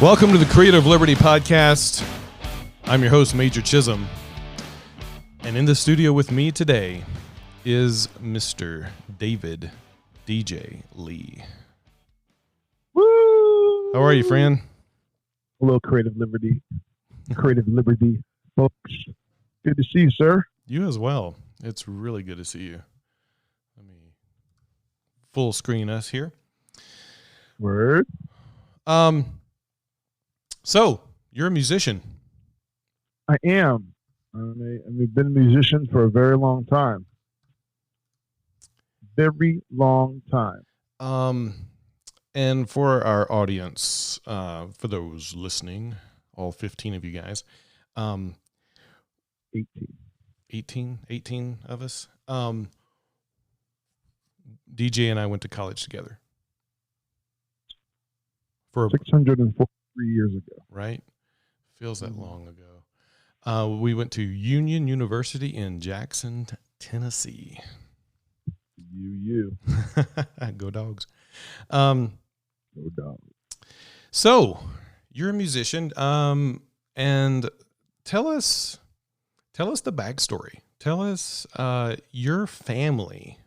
Welcome to the Creative Liberty Podcast. I'm your host, Major Chisholm. And in the studio with me today is Mr. David DJ Lee. Woo! How are you, friend? Hello, Creative Liberty. Creative Liberty, folks. Good to see you, sir. You as well. It's really good to see you. Let me full screen us here. Word. So, you're a musician. I am. I've been a musician for a very long time. Very long time. And for our audience, for those listening, all 15 of you guys, 18 of us, DJ and I went to college together. For 643 years ago. Right? Feels that long ago. We went to Union University in Jackson, Tennessee. You. Go Dogs. Go Dogs. So, you're a musician, and tell us the backstory. Tell us your family.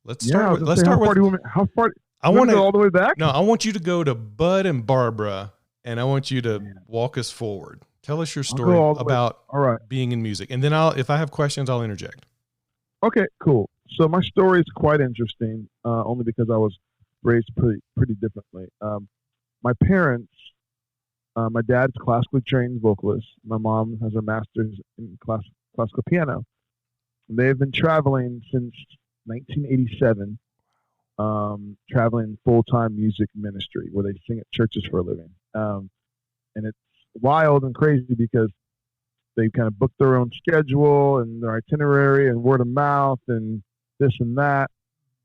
Let's start with. How far? I want to go all the way back. No, I want you to go to Bud and Barbara, and I want you to walk us forward. Tell us your story about being in music, and then if I have questions, I'll interject. Okay, cool. So my story is quite interesting, only because I was raised pretty differently. My parents, my dad's classically trained vocalist. My mom has her master's in classical piano. They have been traveling since 1987. Traveling full-time music ministry where they sing at churches for a living. And it's wild and crazy because they kind of book their own schedule and their itinerary and word of mouth and this and that.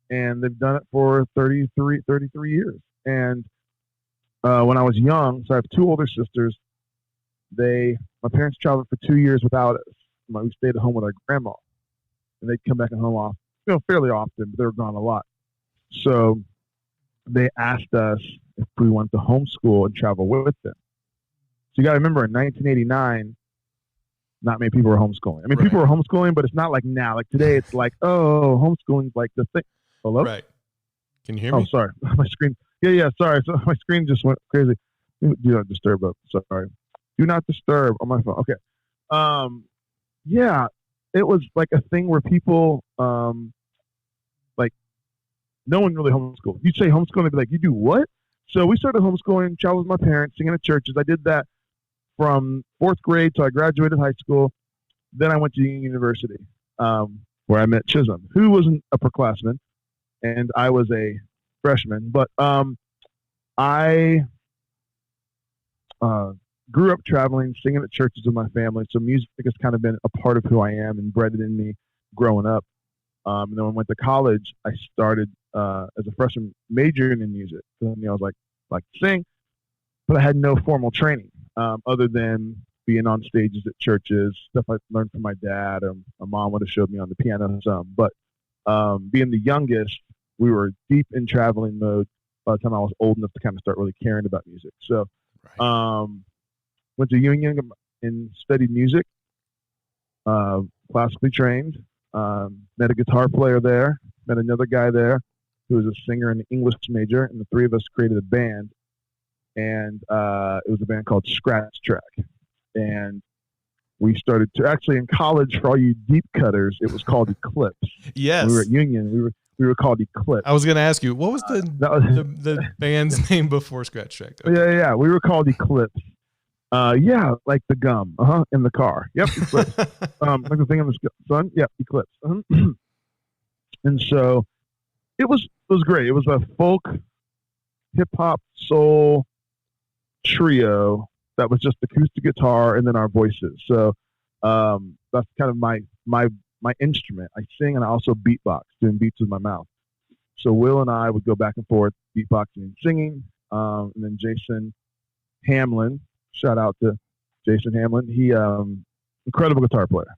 And they've done it for 33 years. And when I was young, so I have two older sisters, my parents traveled for 2 years without us. We stayed at home with our grandma. And they'd come back home fairly often, but they were gone a lot. So they asked us if we wanted to homeschool and travel with them. So you got to remember, in 1989, not many people were homeschooling. I mean, people were homeschooling, but it's not like now. Like today, it's like, oh, homeschooling's like the thing. Hello? Right. Can you hear me? Oh, sorry. My screen. Yeah, sorry. So my screen just went crazy. Do not disturb. Sorry. Do not disturb on my phone. Okay. Yeah, it was like a thing where people, no one really homeschooled. You'd say homeschooling, they'd be like, you do what? So we started homeschooling, traveled with my parents, singing at churches. I did that from fourth grade till I graduated high school. Then I went to Union University, where I met Chisholm, who was an upperclassman, and I was a freshman. But I grew up traveling, singing at churches with my family, so music has kind of been a part of who I am and bred it in me growing up. And then when I went to college, I started as a freshman majoring in music. So, I was like to sing, but I had no formal training other than being on stages at churches, stuff I learned from my dad, or my mom would have showed me on the piano some. But being the youngest, we were deep in traveling mode by the time I was old enough to kind of start really caring about music. So went to Union and studied music, classically trained. Met a guitar player there, met another guy there who was a singer and an English major, and the three of us created a band, and it was a band called Scratch Track. And we started to, actually in college, for all you deep cutters, it was called Eclipse. Yes. When we were at Union, we were called Eclipse. I was going to ask you, what was the band's name before Scratch Track? Okay. Yeah, we were called Eclipse. Like the gum, in the car. Yep, Eclipse. Like the thing in the sun. Yep, Eclipse. And so it was great. It was a folk, hip hop, soul trio that was just acoustic guitar and then our voices. So that's kind of my instrument. I sing and I also beatbox, doing beats with my mouth. So Will and I would go back and forth beatboxing and singing. And then Jason Hamlin. Shout out to Jason Hamlin. He, incredible guitar player.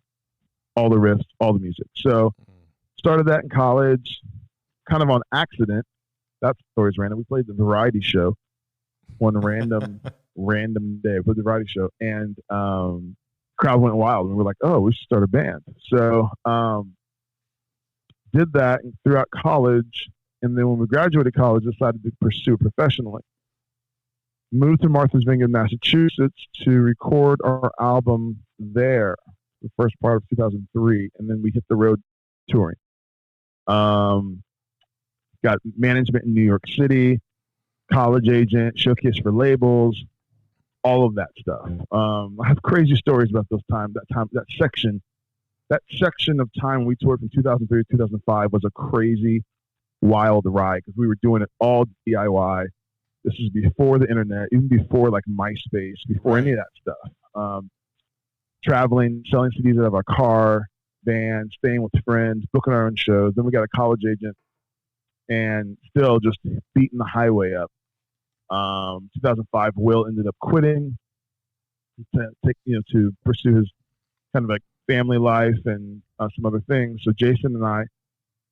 All the riffs, all the music. So started that in college, kind of on accident. That story's random. We played the variety show one random random day for the variety show, and crowd went wild, and we were like, oh, we should start a band. So did that throughout college, and then when we graduated college, decided to pursue it professionally. Moved to Martha's Vineyard, Massachusetts to record our album there, the first part of 2003, and then we hit the road touring. Got management in New York City, college agent, showcase for labels, all of that stuff. I have crazy stories about that section of time we toured from 2003 to 2005 was a crazy, wild ride because we were doing it all DIY. This is before the internet, even before like MySpace, before any of that stuff. Traveling, selling CDs out of our car, van, staying with friends, booking our own shows. Then we got a college agent, and still just beating the highway up. 2005, Will ended up quitting to pursue his kind of like family life and some other things. So Jason and I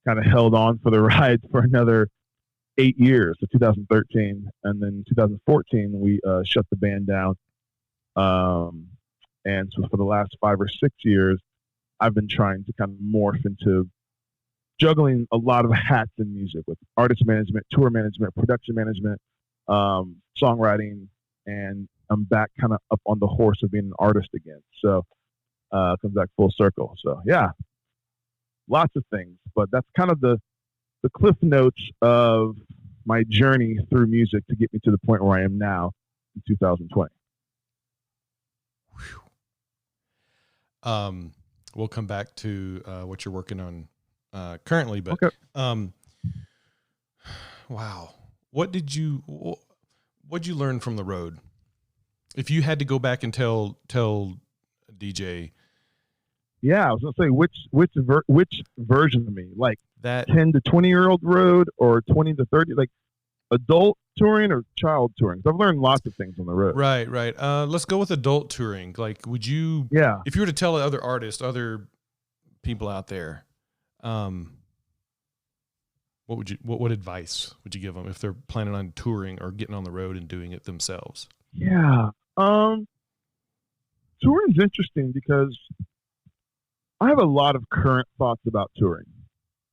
kind of held on for the ride for another 8 years, so 2013, and then 2014 we shut the band down. And so for the last 5 or 6 years, I've been trying to kind of morph into juggling a lot of hats in music with artist management, tour management, production management, songwriting, and I'm back kind of up on the horse of being an artist again. So it comes back full circle. So yeah, lots of things, but that's kind of the cliff notes of my journey through music to get me to the point where I am now in 2020. We'll come back to what you're working on currently, but okay. Wow, what'd you learn from the road? If you had to go back and tell DJ, yeah, I was gonna say which version of me, like that 10 to 20-year-old road or 20 to 30, like adult touring or child touring. So I've learned lots of things on the road. Right. Let's go with adult touring. Like, would you? Yeah. If you were to tell other artists, other people out there, what advice would you give them if they're planning on touring or getting on the road and doing it themselves? Yeah. Touring's interesting because I have a lot of current thoughts about touring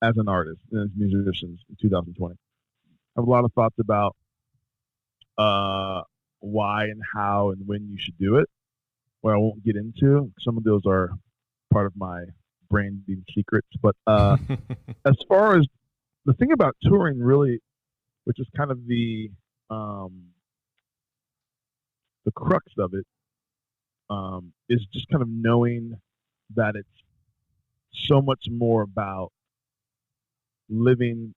as an artist and as musicians in 2020. I have a lot of thoughts about why and how and when you should do it, where I won't get into. Some of those are part of my branding secrets. But as far as the thing about touring, really, which is kind of the crux of it, is just kind of knowing that it's so much more about living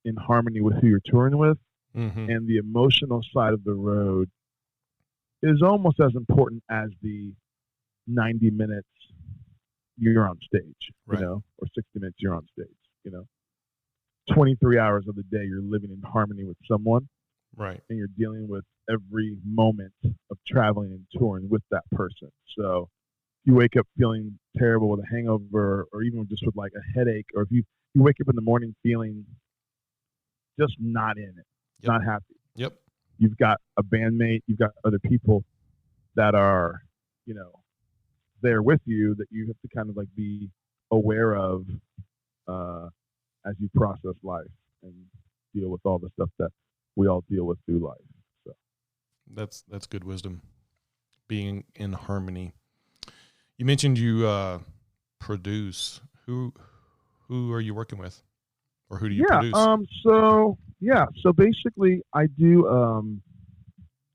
in harmony with who you're touring with, and the emotional side of the road is almost as important as the 90 minutes you're on stage, right, or 60 minutes you're on stage, 23 hours of the day you're living in harmony with someone, right, and you're dealing with every moment of traveling and touring with that person. So if you wake up feeling terrible with a hangover, or even just with like a headache, or if you wake up in the morning feeling just not in it, not happy. Yep. You've got a bandmate, you've got other people that are, there with you that you have to kind of like be aware of as you process life and deal with all the stuff that we all deal with through life. So that's good wisdom. Being in harmony. You mentioned you produce. Who are you working with, or who do you produce? So basically, I do. I'm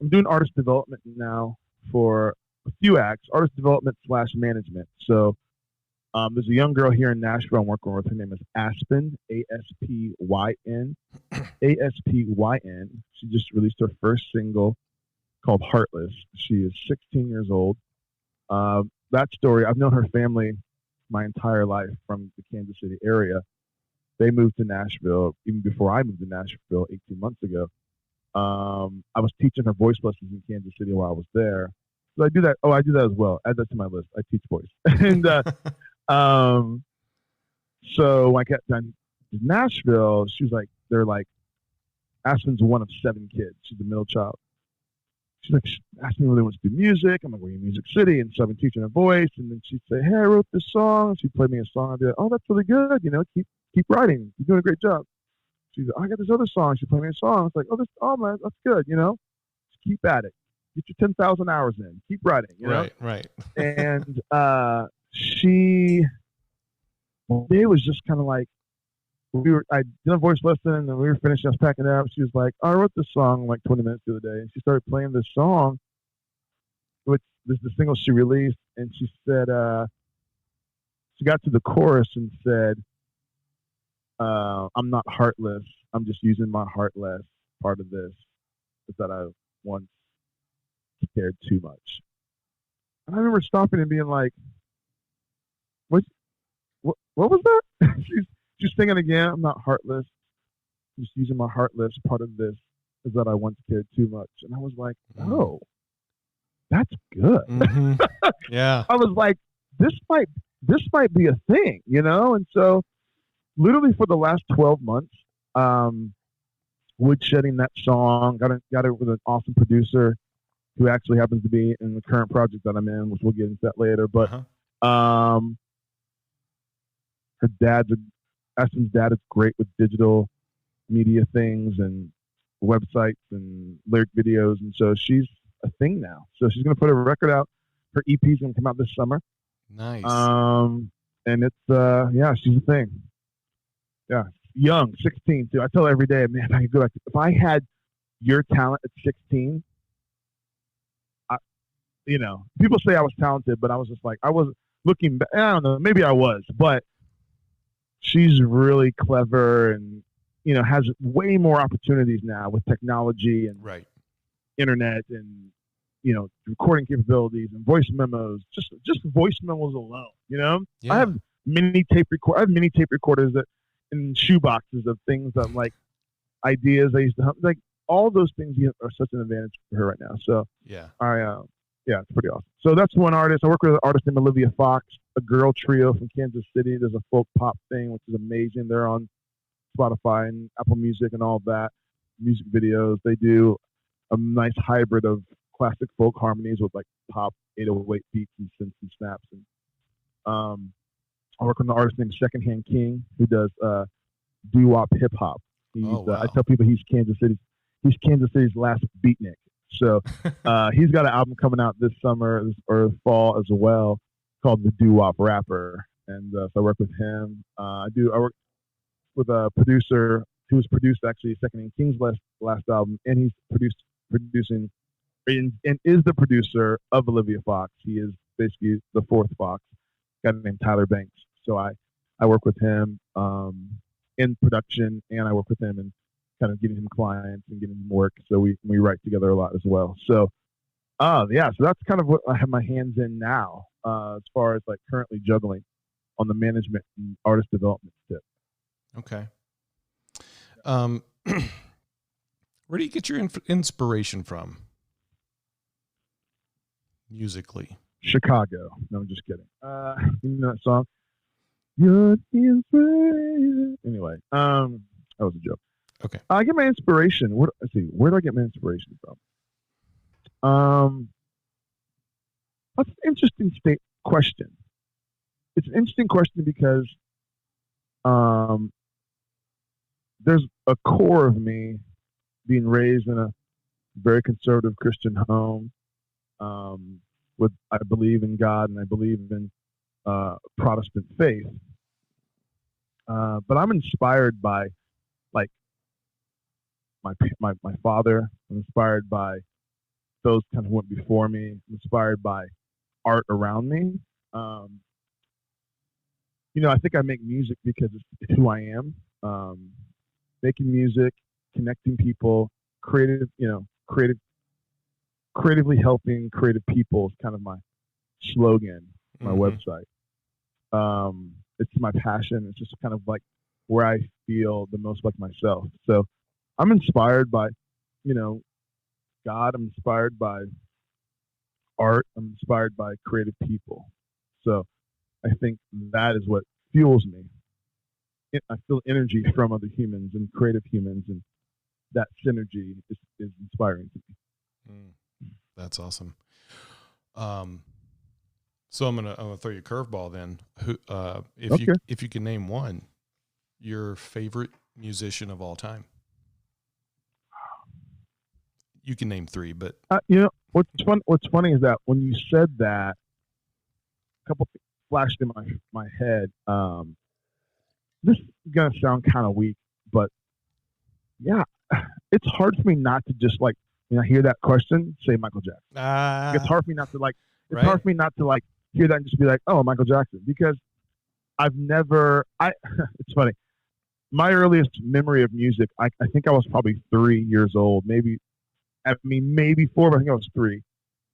doing artist development now for a few acts, artist development / management. So there's a young girl here in Nashville I'm working with. Her name is Aspen, Aspyn, Aspyn. She just released her first single called Heartless. She is 16 years old. That story, I've known her family my entire life from the Kansas City area. They moved to Nashville even before I moved to Nashville 18 months ago. I was teaching her voice lessons in Kansas City while I was there. So I do that. Oh, I do that as well. Add that to my list. I teach voice. And so when I got done in Nashville, she was like, they're like, Aspen's one of 7 kids. She's the middle child. she's like, she asked me whether I want to do music. I'm like, we're in Music City. And so I've been teaching her voice. And then she'd say, hey, I wrote this song. She'd play me a song. I'd be like, oh, that's really good. You know, keep writing. You're doing a great job. She's like, I got this other song. She'd play me a song. It's like, oh man, that's good. You know, just keep at it. Get your 10,000 hours in. Keep writing. You know? Right. And she, one day was just kind of like, I did a voice lesson and we were finishing. I was packing up. She was like, I wrote this song like 20 minutes the other day. And she started playing this song, which this the single she released. And she said, she got to the chorus and said, I'm not heartless. I'm just using my heart less. Part of this is that I once cared too much. And I remember stopping and being like, what was that? She's singing again. I'm not heartless. I'm just using my heart less. Part of this is that I once cared too much. And I was like, oh, that's good. Mm-hmm. Yeah. I was like, this might be a thing, you know? And so literally for the last 12 months, woodshedding that song, got it with an awesome producer who actually happens to be in the current project that I'm in, which we'll get into that later. But Ashton's dad is great with digital media things and websites and lyric videos, and so she's a thing now. So she's going to put a record out. Her EP is going to come out this summer. Nice. And it's she's a thing. Yeah, young, 16 too. I tell her every day, man, if I could go back, if I had your talent at 16, people say I was talented, but I was just like, I wasn't looking back. I don't know, maybe I was, but she's really clever and, has way more opportunities now with technology and internet and, recording capabilities and voice memos, just voice memos alone, Yeah. I have mini tape recorders that in shoe boxes of things that like ideas I used to have, like all those things are such an advantage for her right now. So it's pretty awesome. So that's one artist. I work with an artist named Olivia Fox, a girl trio from Kansas City. There's a folk pop thing, which is amazing. They're on Spotify and Apple Music and all that. Music videos. They do a nice hybrid of classic folk harmonies with like pop 808 beats and synths and snaps. And I work with an artist named Secondhand King who does doo-wop hip hop. I tell people he's Kansas City's last beatnik. So he's got an album coming out this summer or fall as well called The Doo-Wop Rapper. And so I work with him. I work with a producer who's produced actually Secondhand King's last album, and he's producing and is the producer of Olivia Fox. He is basically the fourth Fox, a guy named Tyler Banks. So I work with him in production, and I work with him in kind of getting him clients and getting him work. So we write together a lot as well. So so that's kind of what I have my hands in now as far as like currently juggling on the management and artist development tip. Okay. Where do you get your inspiration from musically? Chicago. No, I'm just kidding. You know that song? You're the inspiration. Anyway, that was a joke. Okay. I get my inspiration. Where do I get my inspiration from? That's an interesting question. It's an interesting question because there's a core of me being raised in a very conservative Christian home. I believe in God and I believe in Protestant faith. But I'm inspired by like my father. I'm inspired by those kind of went before me. I'm inspired by art around me. I think I make music because it's who I am. Making music, connecting people, creatively helping creative people is kind of my slogan, my website. It's my passion. It's just kind of like where I feel the most like myself. So I'm inspired by, God. I'm inspired by art. I'm inspired by creative people. So I think that is what fuels me. I feel energy from other humans and creative humans, and that synergy is inspiring to me. That's awesome. So I'm gonna throw you a curveball then. If you can name one, your favorite musician of all time. You can name three, but what's funny is that when you said that, a couple things flashed in my head. This is gonna sound kind of weak, but yeah, it's hard for me not to just like when I hear that question, say Michael Jackson. It's hard for me not to like. It's right? hard for me not to like hear that and just be like, oh, Michael Jackson, because I've never. It's funny. My earliest memory of music, I think I was probably 3 years old, maybe 4, but I think I was 3.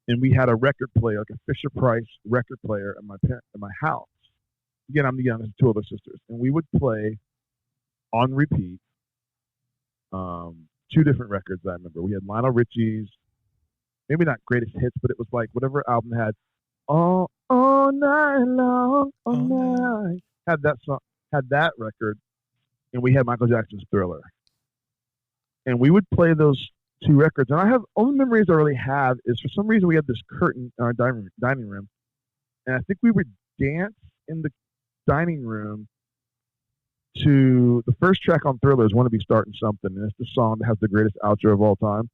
And we had a record player, like a Fisher Price record player in my house. Again, I'm the youngest of 2 older sisters. And we would play on repeat 2 different records I remember. We had Lionel Richie's, maybe not greatest hits, but it was like whatever album had all night long, all night. Had that song, had that record, and we had Michael Jackson's Thriller. And we would play those 2 records. And I have only memories I really have is for some reason we had this curtain in our dining room. And I think we would dance in the dining room to the first track on Thriller is "Wanna Be Starting Something," and it's the song that has the greatest outro of all time.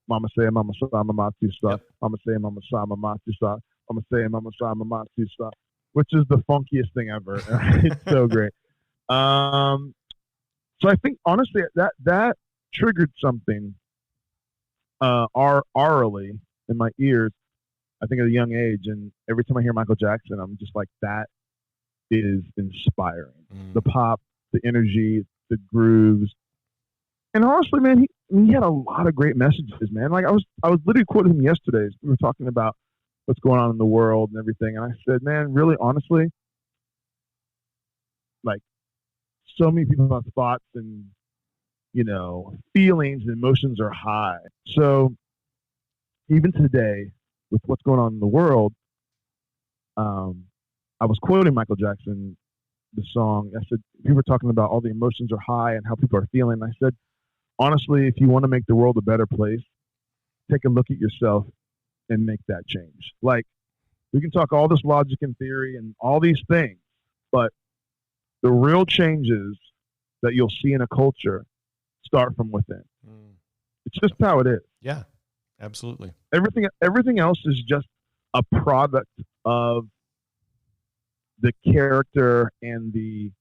Mama say, Mama sa, Mama tu sa. Yep. Mama say, Mama sa, Mama tu sa. Mama say, Mama sa, Mama tu sa. Which is the funkiest thing ever. It's so great. So I think honestly that triggered something orally in my ears. I think at a young age, and every time I hear Michael Jackson, I'm just like, that is inspiring. The pop, the energy, the grooves, and honestly, man, he had a lot of great messages, man. Like I was literally quoting him yesterday. We were talking about what's going on in the world and everything, and I said, man, really, honestly, like so many people have thoughts and feelings and emotions are high. So even today, with what's going on in the world, I was quoting Michael Jackson, the song. I said, people were talking about all the emotions are high and how people are feeling. And I said, honestly, if you want to make the world a better place, take a look at yourself and make that change. Like, we can talk all this logic and theory and all these things, but the real changes that you'll see in a culture start from within. It's just how it is. Yeah, absolutely. Everything else is just a product of the character and the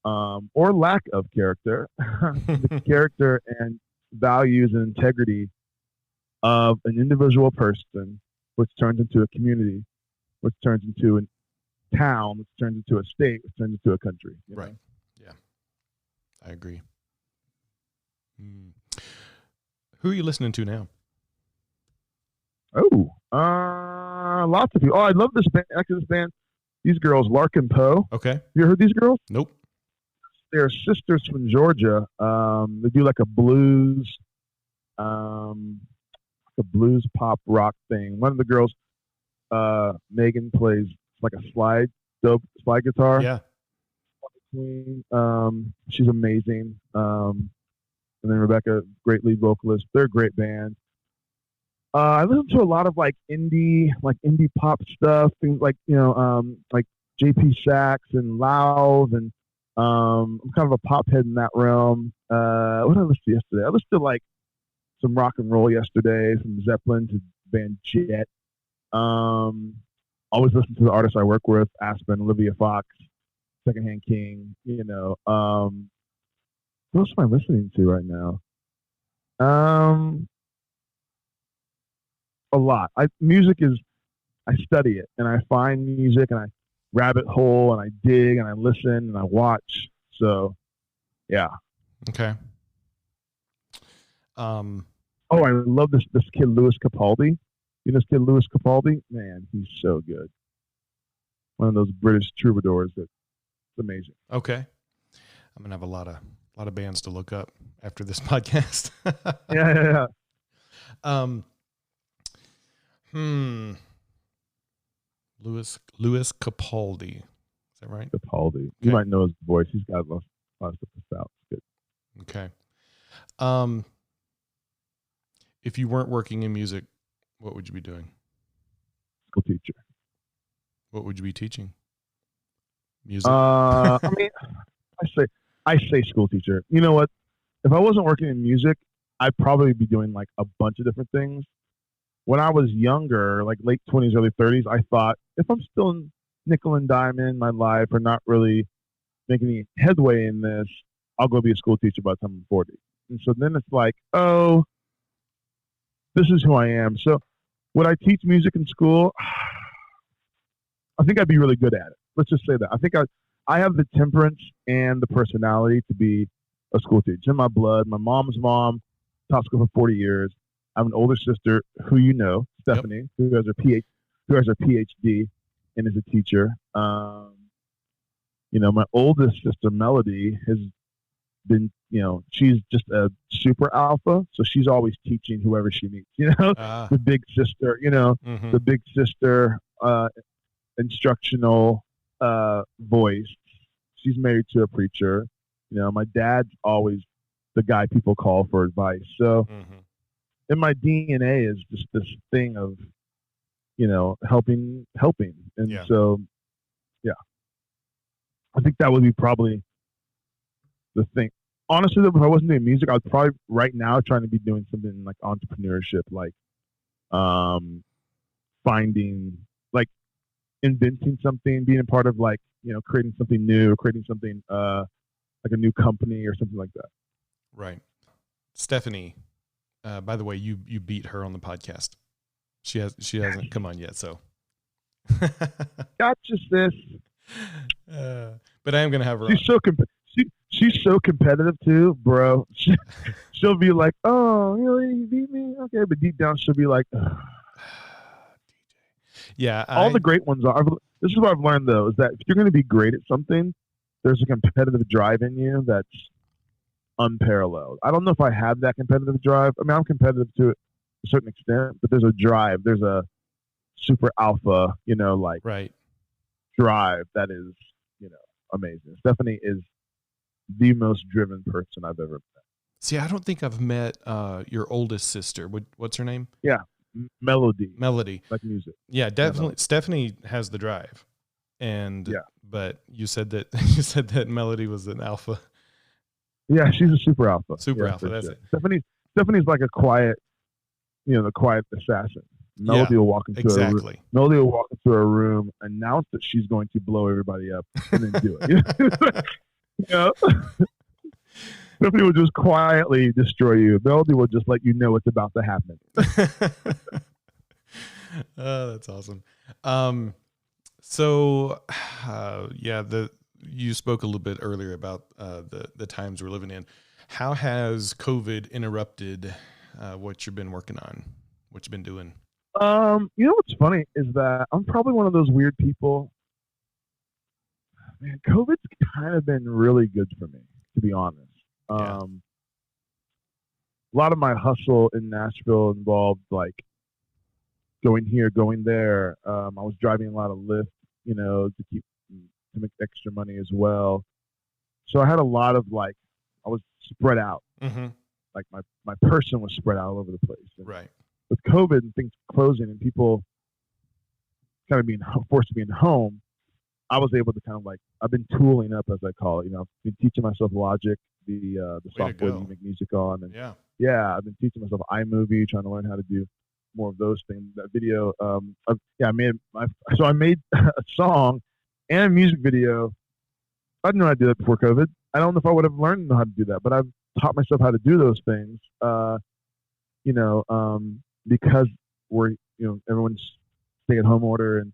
or lack of character, the character and values and integrity of an individual person, which turns into a community, which turns into a town, which turns into a state, which turns into a country. Right. Yeah, I agree. Who are you listening to now? Oh, lots of people. Oh, I love this band. Actually, this band, these girls, Lark and Poe. Okay. You heard these girls? Nope. They're sisters from Georgia. They do like a blues pop rock thing. One of the girls, Megan, plays like a slide guitar. Yeah. She's amazing. And then Rebecca, great lead vocalist. They're a great band. I listen to a lot of like indie pop stuff, things like like JP Sachs and Loud, and I'm kind of a pop head in that realm. What did I listen to yesterday? I listened to like some rock and roll yesterday, from Zeppelin to band Jet. Always listen to the artists I work with: Aspen, Olivia Fox, Secondhand King. What else am I listening to right now? A lot. I study it, and I find music, and I rabbit hole, and I dig, and I listen, and I watch. So, yeah. Okay. Oh, I love this kid, Louis Capaldi. You know this kid, Louis Capaldi? Man, he's so good. One of those British troubadours that's amazing. Okay. I'm gonna have a lot of bands to look up after this podcast. Yeah. Louis Capaldi. Is that right? Capaldi. Okay. You might know his voice. He's got a lot of stuff to out. It's good. Okay. If you weren't working in music, What would you be doing? School teacher. What would you be teaching? Music? I mean, I say school teacher. You know what? If I wasn't working in music, I'd probably be doing like a bunch of different things. When I was younger, like late 20s, early 30s, I thought if I'm still in nickel and dime in my life or not really making any headway in this, I'll go be a school teacher by the time I'm 40. And so then it's like, oh, this is who I am. So would I teach music in school? I think I'd be really good at it. Let's just say that. I have the temperance and the personality to be a school teacher. It's in my blood. My mom's mom taught school for 40 years. I have an older sister who you know, Stephanie, Yep. who has her PhD and is a teacher. My oldest sister Melody has been, she's just a super alpha, so she's always teaching whoever she meets. Ah. The big sister, Mhm. the big sister, instructional voice. She's married to a preacher. My dad's always the guy people call for advice. So Mhm. in my DNA is just this thing of, helping. And Yeah. so, yeah, I think that would be probably the thing. Honestly, though, if I wasn't doing music, I'd probably right now trying to be doing something like entrepreneurship, like um, finding, like inventing something, being a part of like, creating something new, creating something like a new company or something like that. Right. Stephanie, by the way, you beat her on the podcast. She hasn't come on yet, so. Gotcha, sis. But I am gonna have her She's on. so she's so competitive too, bro. She'll be like, "Oh, really? You beat me? Okay," but deep down she'll be like, "Ugh." Yeah, All the great ones are. This is what I've learned though: is that if you're going to be great at something, there's a competitive drive in you that's unparalleled. I don't know if I have that competitive drive. I mean, I'm competitive to a certain extent, but there's a drive. There's a super alpha, like right. drive that is, amazing. Stephanie is the most driven person I've ever met. See, I don't think I've met your oldest sister. What's her name? Yeah, melody, Melody. like music. Yeah, definitely. Yeah, Stephanie has the drive, yeah, but you said that Melody was an alpha, yeah. She's a super alpha. super Yeah, alpha. for That's sure. it. Stephanie's like a quiet, the quiet assassin. Yeah, Melody will walk into exactly. Melody will walk into a room, announce that she's going to blow everybody up, and then do it. Stephanie will just quietly destroy you. Melody will just let you know what's about to happen. Oh, that's awesome. So, yeah, you spoke a little bit earlier about the times we're living in. How has COVID interrupted what you've been working on, what you've been doing? What's funny is that I'm probably one of those weird people. Man, COVID's kind of been really good for me, to be honest. Yeah. A lot of my hustle in Nashville involved like going here, going there. I was driving a lot of Lyft, to make extra money as well. So I had a lot of like, I was spread out. Mm-hmm. Like my person was spread out all over the place. And Right. with COVID and things closing and people kind of being forced to be in home, I was able to kind of like, I've been tooling up, as I call it. I've been teaching myself Logic, the software that you make music on, and I've been teaching myself iMovie, trying to learn how to do more of those things. That video, I made a song and a music video. I didn't know how to do that before COVID. I don't know if I would have learned how to do that, but I've taught myself how to do those things. Because we're, everyone's stay-at-home order and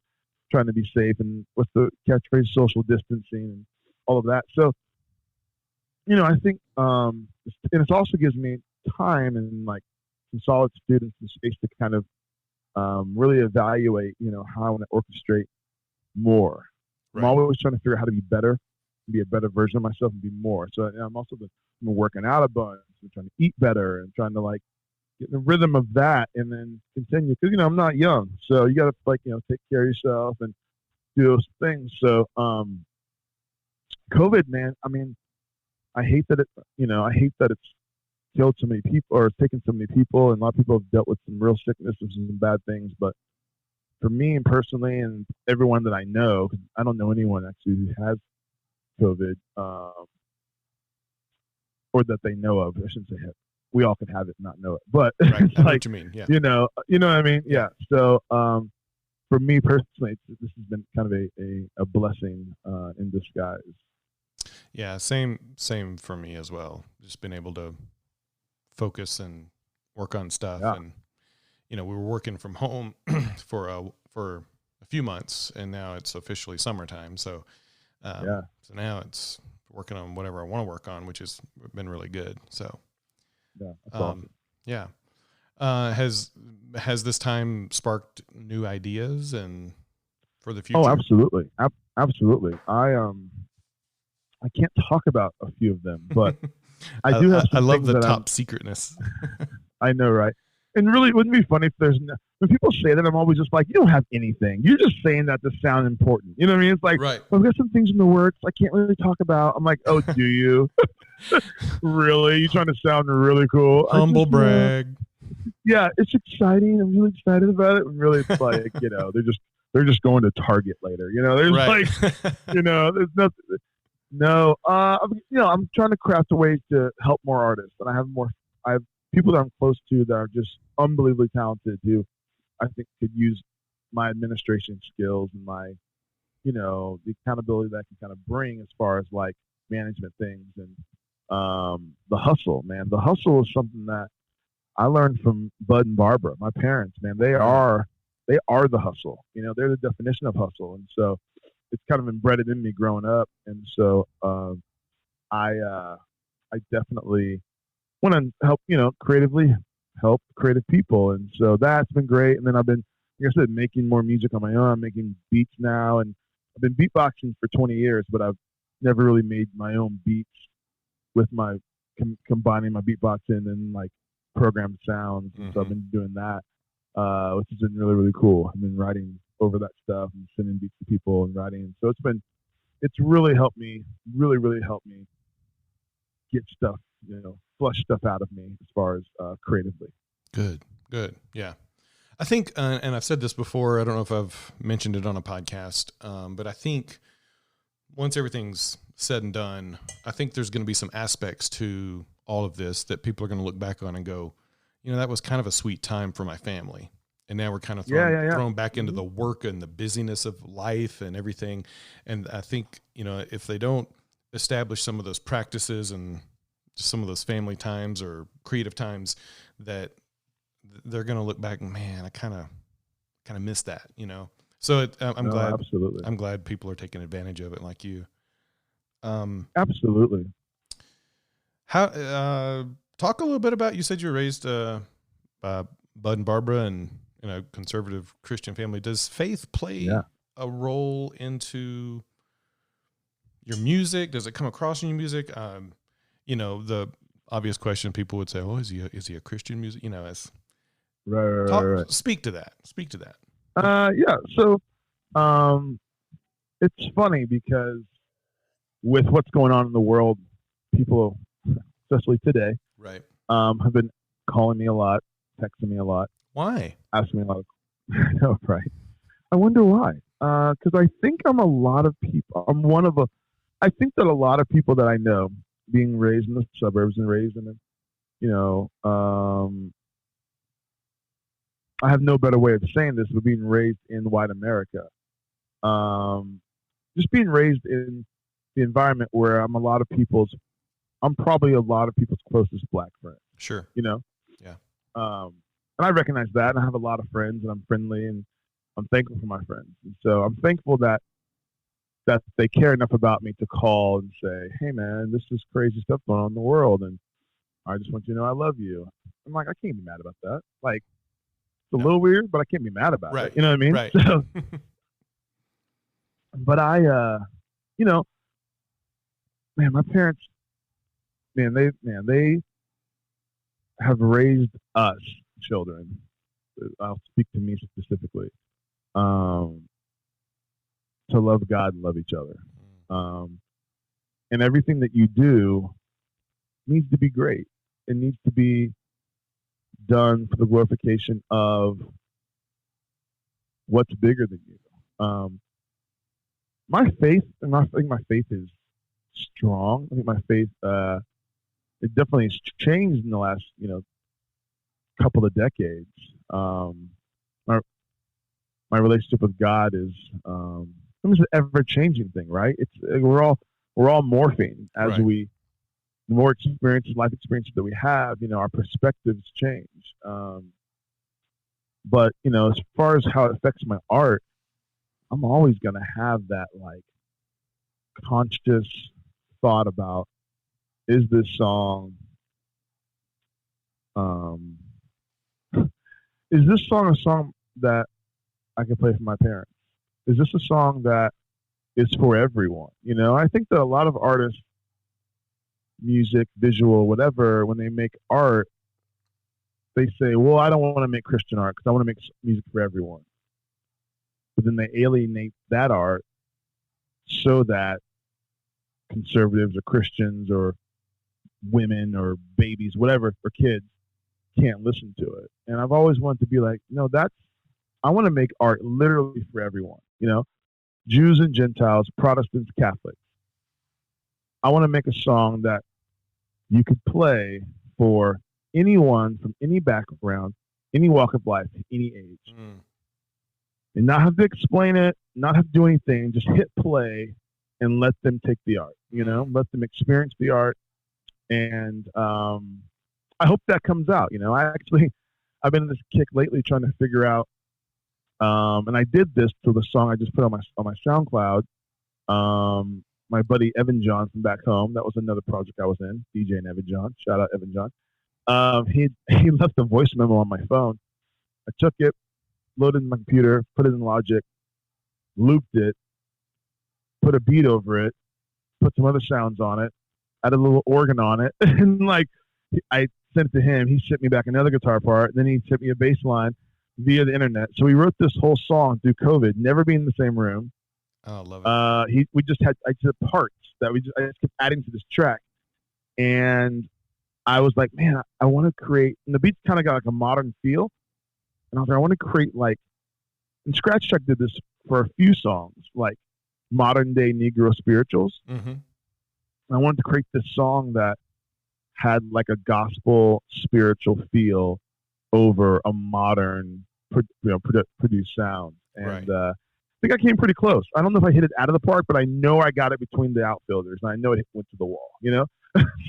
trying to be safe, and what's the catchphrase, social distancing and all of that. So, I think, and it also gives me time and like some solid students and space to kind of really evaluate, how I want to orchestrate more. Right. I'm always trying to figure out how to be better, be a better version of myself and be more. So I'm also been working out a bunch and trying to eat better and trying to like get in the rhythm of that and then continue. Because, I'm not young. So you got to like, take care of yourself and do those things. So COVID, man, I mean, I hate that it's killed so many people or taken so many people, and a lot of people have dealt with some real sickness and some bad things. But for me and personally, and everyone that I know, 'cause I don't know anyone actually who has COVID, or that they know of. I shouldn't say have. We all can have it, and not know it, but Right. it's I know like, what you mean. Yeah. you know what I mean? Yeah. So, for me personally, this has been kind of a blessing in disguise. Yeah. Same for me as well. Just been able to focus and work on stuff. Yeah. And, we were working from home for a few months, and now it's officially summertime. So, so now it's working on whatever I want to work on, which has been really good. So, Yeah, that's awesome. Yeah. Has this time sparked new ideas and for the future? Oh, absolutely, absolutely. I can't talk about a few of them, but I do have. I some love things the that top secretness. I know, right? And really, it wouldn't be funny if when people say that. I'm always just like, you don't have anything. You're just saying that to sound important. You know what I mean? It's like, right. Well, I've got some things in the works I can't really talk about. I'm like, oh, do you? Really? You trying to sound really cool? Humble brag. Yeah, it's exciting. I'm really excited about it. And really, it's like, they're just going to Target later. There's right. like, there's nothing. No, I'm trying to craft a way to help more artists, and I have people that I'm close to that are just unbelievably talented who I think could use my administration skills and my, the accountability that I can kind of bring as far as like management things and the hustle, man. The hustle is something that I learned from Bud and Barbara, my parents, man. They are the hustle. They're the definition of hustle, and so it's kind of embedded in me growing up. And so I definitely want to help, creatively help creative people, and so that's been great. And then I've been, like I said, making more music on my own. I'm making beats now, and I've been beatboxing for 20 years, but I've never really made my own beats with my combining my beatboxing and like programmed sounds. And so I've been doing that, which has been really, really cool. I've been writing over that stuff and sending beats to people and writing. So it's really helped me, really, really helped me get stuff, flush stuff out of me as far as creatively. Good. Yeah. I think, and I've said this before, I don't know if I've mentioned it on a podcast, but I think once everything's said and done, I think there's going to be some aspects to all of this that people are going to look back on and go, that was kind of a sweet time for my family. And now we're kind of thrown back into the work and the busyness of life and everything. And I think, if they don't establish some of those practices and some of those family times or creative times, that they're going to look back and, man, I kind of missed that, So I'm glad. Absolutely. I'm glad people are taking advantage of it like you. Absolutely. How, talk a little bit about, you said you were raised by Bud and Barbara and in a conservative Christian family. Does faith play a role into your music? Does it come across in your music? The obvious question people would say, "Oh, is he a Christian music?" As right. Speak to that. Yeah. So, it's funny because with what's going on in the world, people, especially today, right, have been calling me a lot, texting me a lot. Why? Asking me a lot of, no, right. I wonder why. Because I think I'm a lot of people. I think that a lot of people that I know, being raised in the suburbs and raised in, I have no better way of saying this, but being raised in white America, just being raised in the environment where I'm probably a lot of people's closest black friend. Sure. Yeah. And I recognize that, and I have a lot of friends, and I'm friendly, and I'm thankful for my friends. And so I'm thankful that they care enough about me to call and say, "Hey, man, this is crazy stuff going on in the world, and I just want you to know I love you." I'm like, I can't be mad about that. Like, it's a little weird, but I can't be mad about it. You know what I mean? Right. So, but I, man, my parents, they have raised us children. I'll speak to me specifically, to love God and love each other. And everything that you do needs to be great. it needs to be done for the glorification of what's bigger than you. My faith, and I think my faith is strong. I think my faith, it definitely has changed in the last, couple of decades. My relationship with God is, it's an ever changing thing, right? It's we're all morphing as Right. the more experiences, life experiences that we have, our perspectives change. But as far as how it affects my art, I'm always gonna have that like conscious thought about, is this song um is this song a song that I can play for my parents? Is this a song that is for everyone? I think that a lot of artists, music, visual, whatever, when they make art, they say, well, I don't want to make Christian art because I want to make music for everyone. But then they alienate that art so that conservatives or Christians or women or babies, whatever, or kids can't listen to it. And I've always wanted to be like, no, I want to make art literally for everyone, Jews and Gentiles, Protestants, Catholics. I want to make a song that you could play for anyone from any background, any walk of life, any age. And not have to explain it, not have to do anything, just hit play and let them take the art, let them experience the art. And I hope that comes out. I've been in this kick lately trying to figure out, and I did this to the song I just put on my SoundCloud. My buddy Evan John from back home, that was another project I was in, DJ and Evan John. Shout out Evan John. He left a voice memo on my phone. I took it, loaded it in my computer, put it in Logic, looped it, put a beat over it, put some other sounds on it, added a little organ on it, and I sent it to him. He sent me back another guitar part, and then he sent me a bass line via the internet. So we wrote this whole song through COVID, never being in the same room. Oh, I love it. I just had parts that I just kept adding to this track, and I was like, man, I want to create. And the beat's kind of got like a modern feel, and I was like, I want to create and Scratch Track did this for a few songs, like modern day Negro spirituals. Mm-hmm. And I wanted to create this song that had like a gospel spiritual feel over a modern produced sound, and Right. I think I came pretty close. I don't know if I hit it out of the park, but I know I got it between the outfielders, and I know it went to the wall.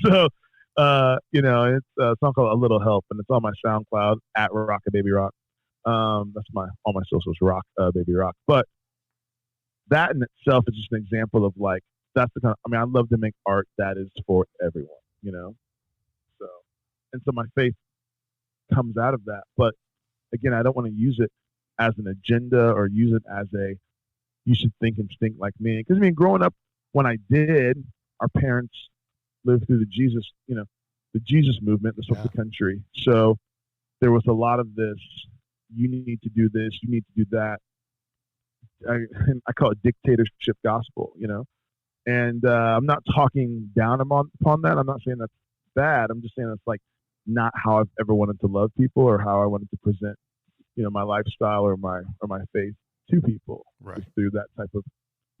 So it's a song called "A Little Help," and it's on my SoundCloud at Rockababy Rock. That's all my socials, Rock Baby Rock. But that in itself is just an example of that's the kind of, I love to make art that is for everyone. So my faith comes out of that. But again, I don't want to use it as an agenda or use it as you should think and think like me. Because growing up, when I did, our parents lived through the Jesus movement, this was the country. So there was a lot of this, you need to do this, you need to do that. I call it dictatorship gospel, and I'm not talking down upon that. I'm not saying that's bad. I'm just saying that's not how I've ever wanted to love people or how I wanted to present, my lifestyle or my faith to people, Right. through that type of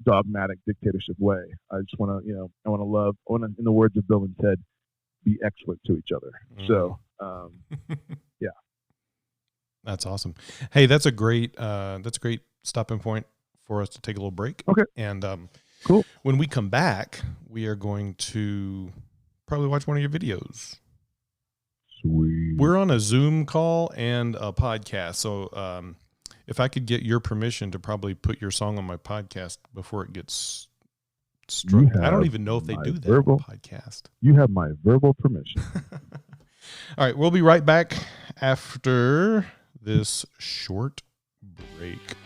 dogmatic dictatorship way. I just want to, I want to love. I want to, in the words of Bill and Ted, be excellent to each other. So, yeah. That's awesome. Hey, that's a great stopping point for us to take a little break. Okay. And cool. When we come back, we are going to probably watch one of your videos. Sweet. We're on a Zoom call and a podcast. So if I could get your permission to probably put your song on my podcast before it gets struck. I don't even know if they do that on podcast. You have my verbal permission. All right. We'll be right back after this short break.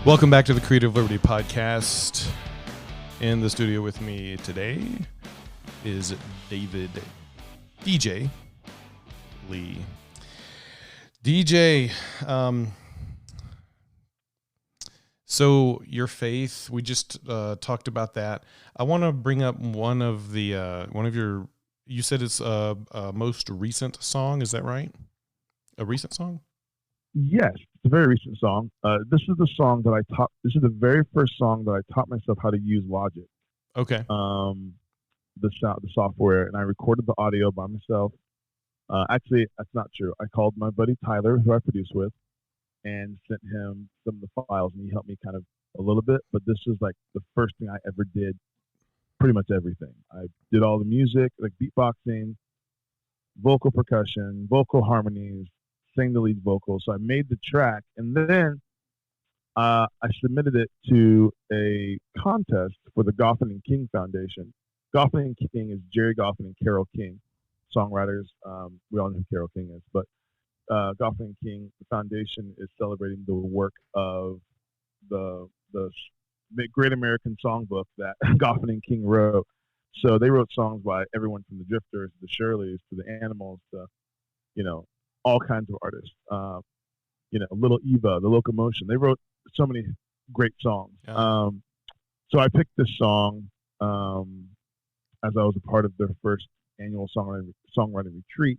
Welcome back to the Creative Liberty Podcast. In the studio with me today is David DJ Lee. DJ, so your faith, we just talked about that. I want to bring up one of your, you said it's a most recent song, is that right? A recent song? Yes, it's a very recent song. This is the very first song that I taught myself how to use Logic. Okay. The software, and I recorded the audio by myself. Actually, that's not true. I called my buddy Tyler, who I produce with, and sent him some of the files, and he helped me kind of a little bit. But this is like the first thing I ever did, pretty much everything. I did all the music, like beatboxing, vocal percussion, vocal harmonies, sang the lead vocal. So I made the track, and then I submitted it to a contest for the Goffin and King Foundation. Goffin and King is Jerry Goffin and Carole King, songwriters. We all know who Carole King is, but Goffin and King, the foundation, is celebrating the work of the Great American Songbook that Goffin and King wrote. So they wrote songs by everyone from the Drifters to the Shirleys to the Animals to, all kinds of artists. Little Eva, the Locomotion. They wrote so many great songs. Yeah. So I picked this song as I was a part of their first annual songwriting retreat.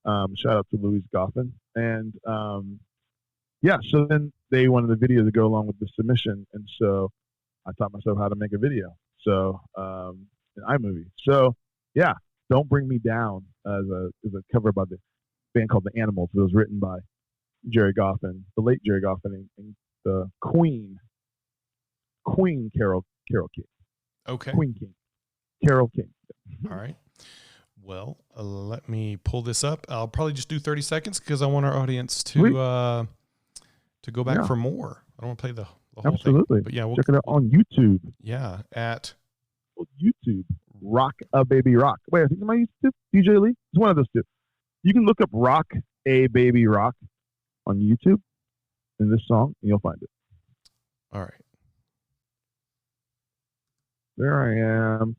Shout out to Louise Goffin. And so then they wanted the video to go along with the submission. And so I taught myself how to make a video. So in iMovie. So yeah, Don't Bring Me Down is a cover by the band called The Animals. It was written by Jerry Goffin, the late Jerry Goffin, and the Queen Carole King. Okay. Queen King. Carole King. All right. Well, let me pull this up. I'll probably just do 30 seconds because I want our audience to go back for more. I don't want to play the whole Absolutely. thing. But yeah, check it out on YouTube. Yeah, at YouTube. Rock a Baby Rock. Wait, I think it might YouTube. DJ Lee. It's one of those two. You can look up Rock a Baby Rock on YouTube in this song, and you'll find it. All right. There I am.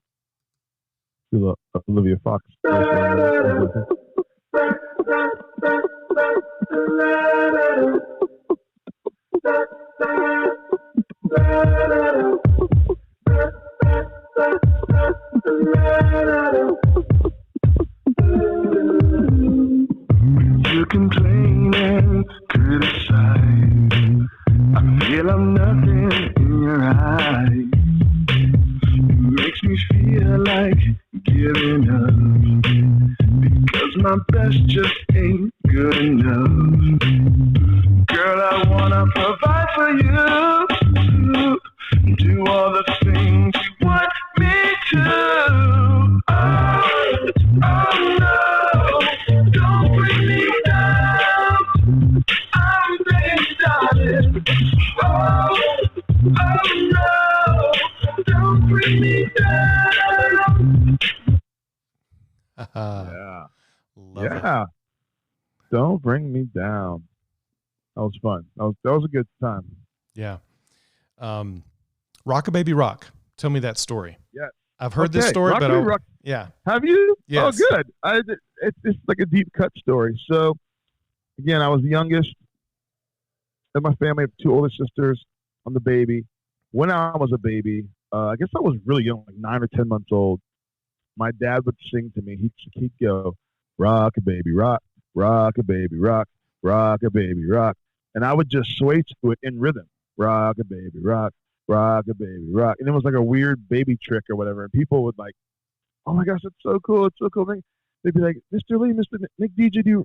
Olivia Fox. You complain and criticize. I feel I'm nothing in your eyes. It makes me feel like giving up, because my best just ain't good enough. Girl, I wanna provide for you, do all the things you want me to. Oh no, don't bring me down. I'm begging, darling. Oh no, don't bring me down. Yeah. Love Yeah. Don't Bring Me Down. That was fun. That was a good time. it. Yeah. Rock a Baby Rock. Tell me that story. Yeah. I've heard this story, Rock but a Baby Rock. yeah. Have you? Yes. Oh, good. It's like a deep cut story. So, again, I was the youngest in my family. I have two older sisters. I'm the baby. When I was a baby, I guess I was really young, like 9 or 10 months old. My dad would sing to me. He'd go, rock a baby rock, rock a baby rock, rock a baby rock. And I would just sway to it in rhythm. Rock a baby rock, rock a baby rock. And it was like a weird baby trick or whatever. And people would like, oh my gosh, that's so cool. It's so cool. They'd be like, Mr. Lee, make DJ do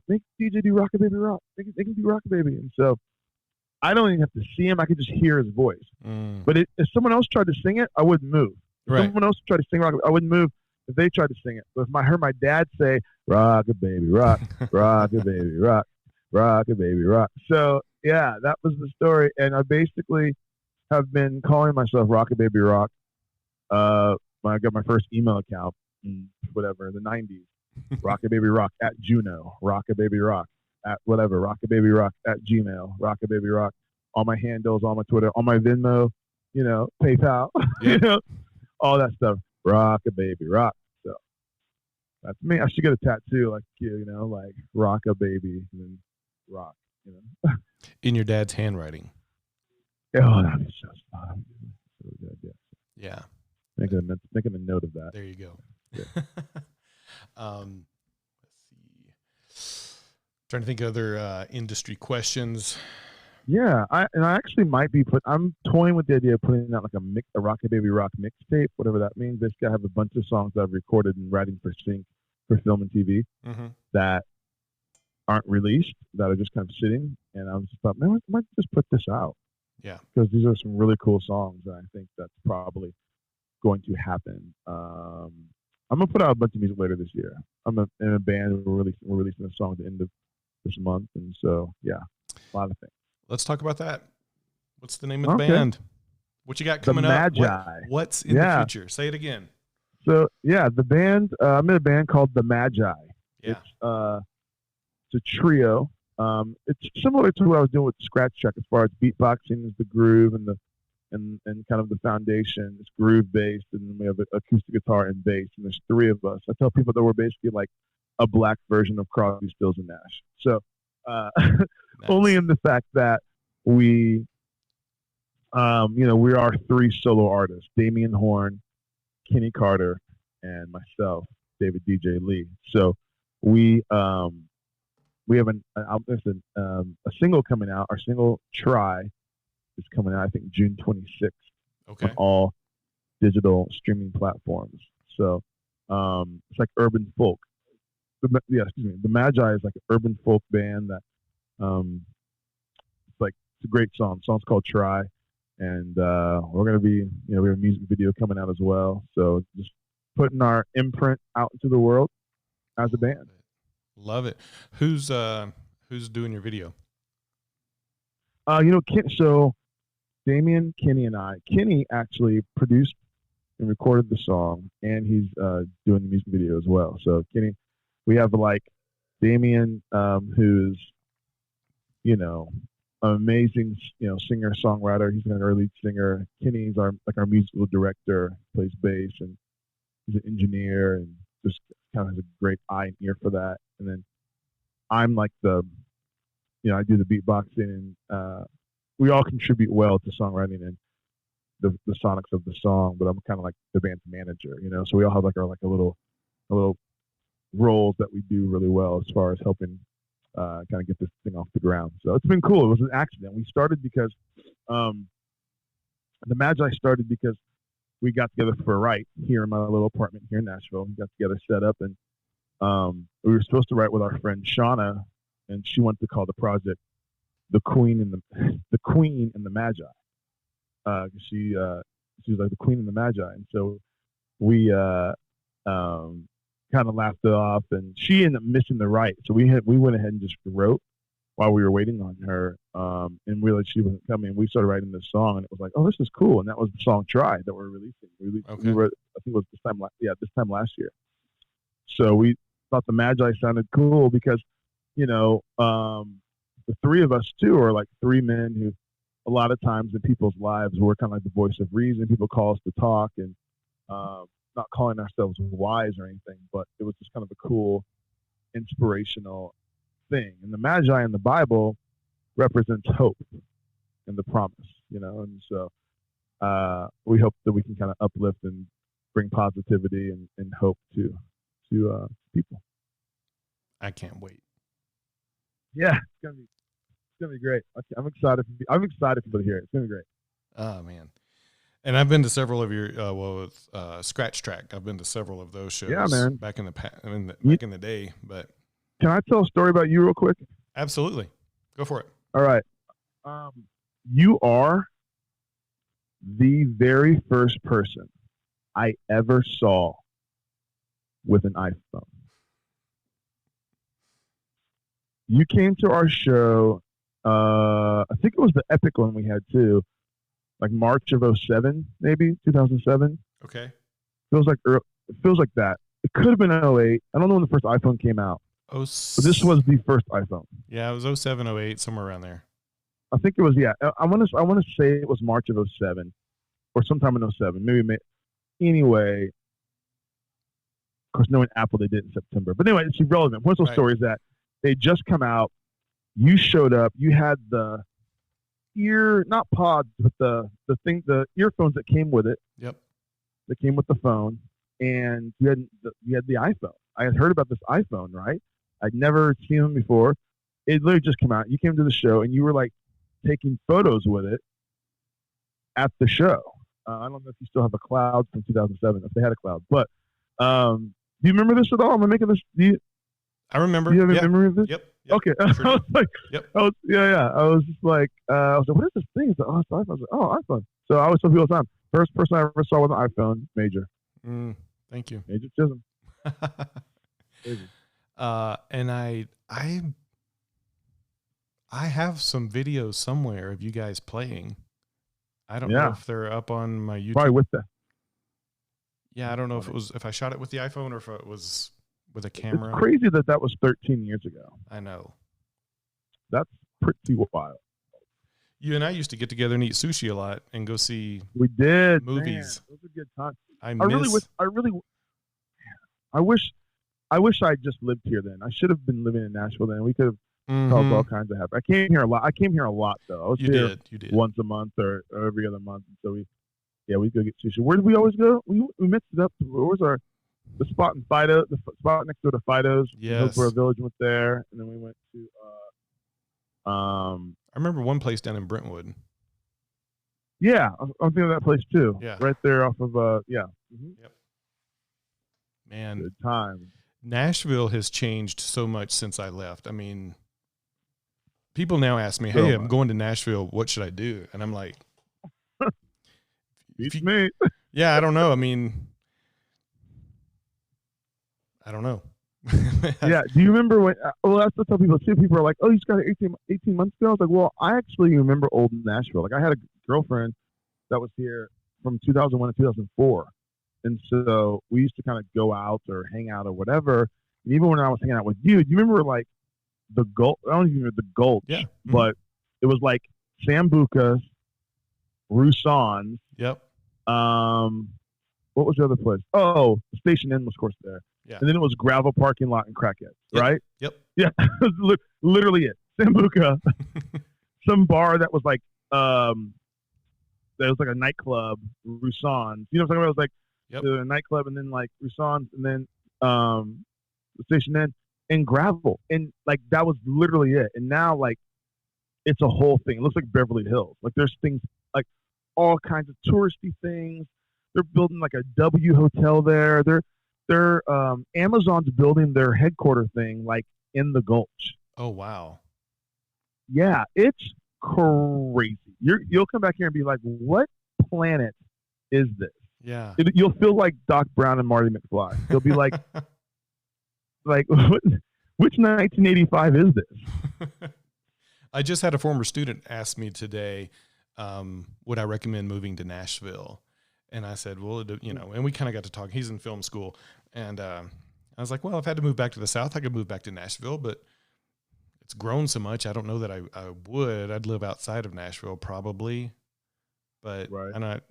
rock a baby rock. They can do rock a baby. And so I don't even have to see him. I could just hear his voice. But if someone else tried to sing it, I wouldn't move. If someone else tried to sing rock, I wouldn't move if they tried to sing it. But if I heard my dad say, rock a baby rock, rock a baby rock, rock a baby rock. So, yeah, that was the story. And I basically have been calling myself Rock a Baby Rock. When I got my first email account, in the 90s. Rock a Baby Rock at Juno. Rock a Baby Rock at whatever. Rock a Baby Rock at Gmail. Rock a Baby Rock. All my handles, all my Twitter, all my Venmo, PayPal. Yep. all that stuff. Rock a baby, rock. So that's me. I should get a tattoo, like like rock a baby and then rock. In your dad's handwriting. Oh, that'd be so fun. So good, yeah. Yeah. Making a note of that. There you go. Yeah. Let's see. Trying to think of other industry questions. Yeah, I actually might be I'm toying with the idea of putting out like a Rock a Baby Rock mixtape, whatever that means. Basically, I have a bunch of songs that I've recorded and writing for sync for film and TV that aren't released, that are just kind of sitting. And I was just thought, man, I might just put this out. Yeah. Because these are some really cool songs, and I think that's probably going to happen. I'm gonna put out a bunch of music later this year. I'm in a band. We're releasing a song at the end of this month, and so yeah, a lot of things. Let's talk about that. What's the name of the band? What you got coming up? Magi. What's in the future? Say it again. So yeah, the band. I'm in a band called the Magi. Yeah. It's a trio. It's similar to what I was doing with Scratch Track as far as beatboxing is the groove and kind of the foundation. It's groove based, and then we have acoustic guitar and bass, and there's three of us. I tell people that we're basically like a black version of Crosby, Stills, and Nash. So nice. Only in the fact that we are three solo artists: Damian Horn, Kenny Carter, and myself, David DJ Lee. So we have a single coming out. Our single "Try" is coming out, I think, June 26th. Okay. On all digital streaming platforms. So it's like urban folk. The Magi is like an urban folk band that it's a great song. The song's called "Try," and we're gonna be we have a music video coming out as well. So just putting our imprint out into the world as a band. Love it. Who's doing your video? So Damian, Kenny, and I. Kenny actually produced and recorded the song, and he's doing the music video as well. So Kenny, we have like Damian, who's an amazing singer songwriter. He's an early singer. Kenny's our musical director, plays bass, and he's an engineer and just kind of has a great eye and ear for that. And then I'm like I do the beatboxing, and we all contribute well to songwriting and the sonics of the song, but I'm kind of like the band's manager, so we all have like our a little roles that we do really well as far as helping kind of get this thing off the ground. So it's been cool. It was an accident. We started because the Magi started because we got together for a write here in my little apartment here in Nashville. We got together, set up, and we were supposed to write with our friend Shauna, and she wanted to call the project "The Queen and the Magi." She was like the Queen and the Magi, and so we kind of laughed it off, and she ended up missing the write. So we went ahead and just wrote while we were waiting on her, and realized she wasn't coming. We started writing this song, and it was like, oh, this is cool. And that was the song "Try" that we're releasing. We wrote, I think it was this time last year. So we thought the Magi sounded cool because, the three of us too are like three men who a lot of times in people's lives we're kind of like the voice of reason. People call us to talk, and not calling ourselves wise or anything, but it was just kind of a cool, inspirational thing. And the Magi in the Bible represents hope and the promise, and so we hope that we can kind of uplift and bring positivity and hope to people. I can't wait. Yeah, it's gonna be great. I'm excited. I'm excited for people to hear it. It's gonna be great. Oh man. And I've been to several of your with Scratch Track. I've been to several of those shows. Yeah, man. Back in the day. But can I tell a story about you real quick? Absolutely, go for it. All right. You are the very first person I ever saw with an iPhone. You came to our show. I think it was the Epic one we had too. Like March of 2007, maybe 2007. Okay. Feels like that. It could have been 2008. I don't know when the first iPhone came out. But this was the first iPhone. Yeah, it was 2007, 2008, somewhere around there. I think it was. Yeah, I want to say it was March of 2007, or sometime in 2007. Maybe Anyway, of course, knowing Apple, they did it in September. But anyway, it's irrelevant. One of those stories that they just come out. You showed up. You had the not pods, but the earphones that came with it. Yep. That came with the phone, and you had the iPhone. I had heard about this iPhone, right? I'd never seen them before. It literally just came out. You came to the show, and you were like taking photos with it at the show. I don't know if you still have a cloud from 2007, if they had a cloud. But do you remember this at all? Am I making this? I remember. Do you have a memory of this? Yep. Okay. Sure I was like, yep. I was just like, what is this thing? It's like, oh, it's iPhone. I was like, oh, iPhone. So I always tell people all the time, first person I ever saw with an iPhone, Major. Thank you. Major Chisholm. And I have some videos somewhere of you guys playing. I don't know if they're up on my YouTube. Probably with that. Yeah, I don't know if I shot it with the iPhone or if it was with a camera. It's crazy that was 13 years ago. I know. That's pretty wild. You and I used to get together and eat sushi a lot and go see we did movies. Man, it was a good time. I wish I just lived here then. I should have been living in Nashville then. We could have caused all kinds of havoc. I came here a lot though. I was here once a month or every other month. And so we'd go get sushi. Where did we always go? We mixed it up. Where was the spot in Fido, the spot next door to Fido's? Yes. Hillsborough Village went there, and then we went to I remember one place down in Brentwood. Yeah, I'm thinking of that place too. Yeah. Right there off of Yep. Man. Good time. Nashville has changed so much since I left. I mean, people now ask me, "Hey, I'm going to Nashville. What should I do?" And I'm like, "Beats me." Yeah, I don't know. I mean, I don't know. Yeah. Do you remember when? Well, that's what I tell people too. People are like, "Oh, you just got it 18 months ago." I was like, "Well, I actually remember old Nashville. Like, I had a girlfriend that was here from 2001 to 2004, and so we used to kind of go out or hang out or whatever. And even when I was hanging out with you, do you remember like the Gulch? I don't even remember the Gulch. Yeah. But it was like Sambucas, Roussan's. Yep. What was the other place? Oh, the Station Inn was, of course, there. Yeah. And then it was gravel parking lot and crackheads, right? Yep. Yeah, literally it. Sambuca, some bar that was like, that was like a nightclub, Roussan's. You know what I'm talking about? It was like a nightclub and then like Roussan's and then the Station Inn and gravel. And like that was literally it. And now like it's a whole thing. It looks like Beverly Hills. Like there's things like all kinds of touristy things. They're building like a W hotel there. They're Amazon's building their headquarter thing like in the Gulch. Oh wow. Yeah, it's crazy. You'll come back here and be like, what planet is this? Yeah. You'll feel like Doc Brown and Marty McFly. You'll be like, which 1985 is this? I just had a former student ask me today, would I recommend moving to Nashville? And I said, well, and we kind of got to talk. He's in film school. And I was like, well, if I had to move back to the South, I could move back to Nashville, but it's grown so much. I don't know that I would. I'd live outside of Nashville probably. But right. And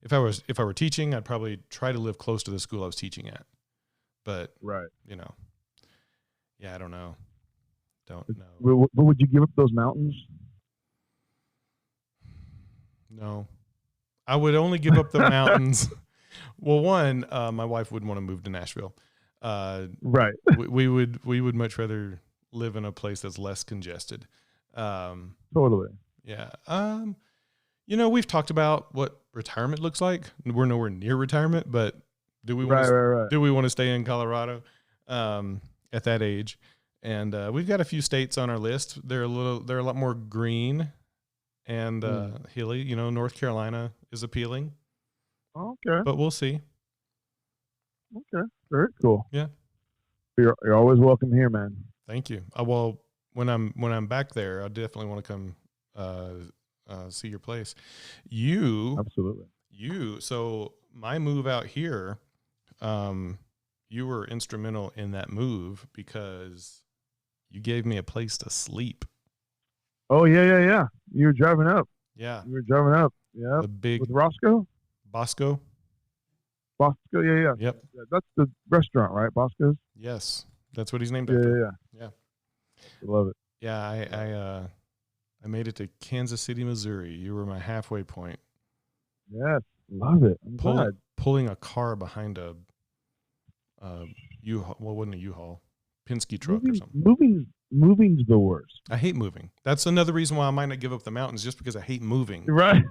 if I were teaching, I'd probably try to live close to the school I was teaching at. But right. Yeah, I don't know. Don't know. But would you give up those mountains? No. I would only give up the mountains. Well, one, my wife wouldn't want to move to Nashville. Right. We would much rather live in a place that's less congested. Totally. Yeah. We've talked about what retirement looks like. We're nowhere near retirement, but do we want do we want to stay in Colorado at that age? And we've got a few states on our list. They're a lot more green and hilly. North Carolina is appealing. Okay. But we'll see. Okay. Very cool. Yeah. You're always welcome here, man. Thank you. Well, when I'm back there, I definitely want to come see your place. Absolutely. So my move out here, you were instrumental in that move because you gave me a place to sleep. Oh yeah. You were driving up. Yeah. You were driving up. Yeah. The big with Roscoe. Bosco. Bosco, yeah. Yep. That's the restaurant, right? Bosco's. Yes. That's what he's named Yeah, after. yeah, Yeah. I love it. Yeah. I made it to Kansas City, Missouri. You were my halfway point. Yes, love it. I'm glad. Pulling a car behind a U-Haul. Well, it wasn't a U-Haul. Penske truck or something. Moving's the worst. I hate moving. That's another reason why I might not give up the mountains, just because I hate moving. Right.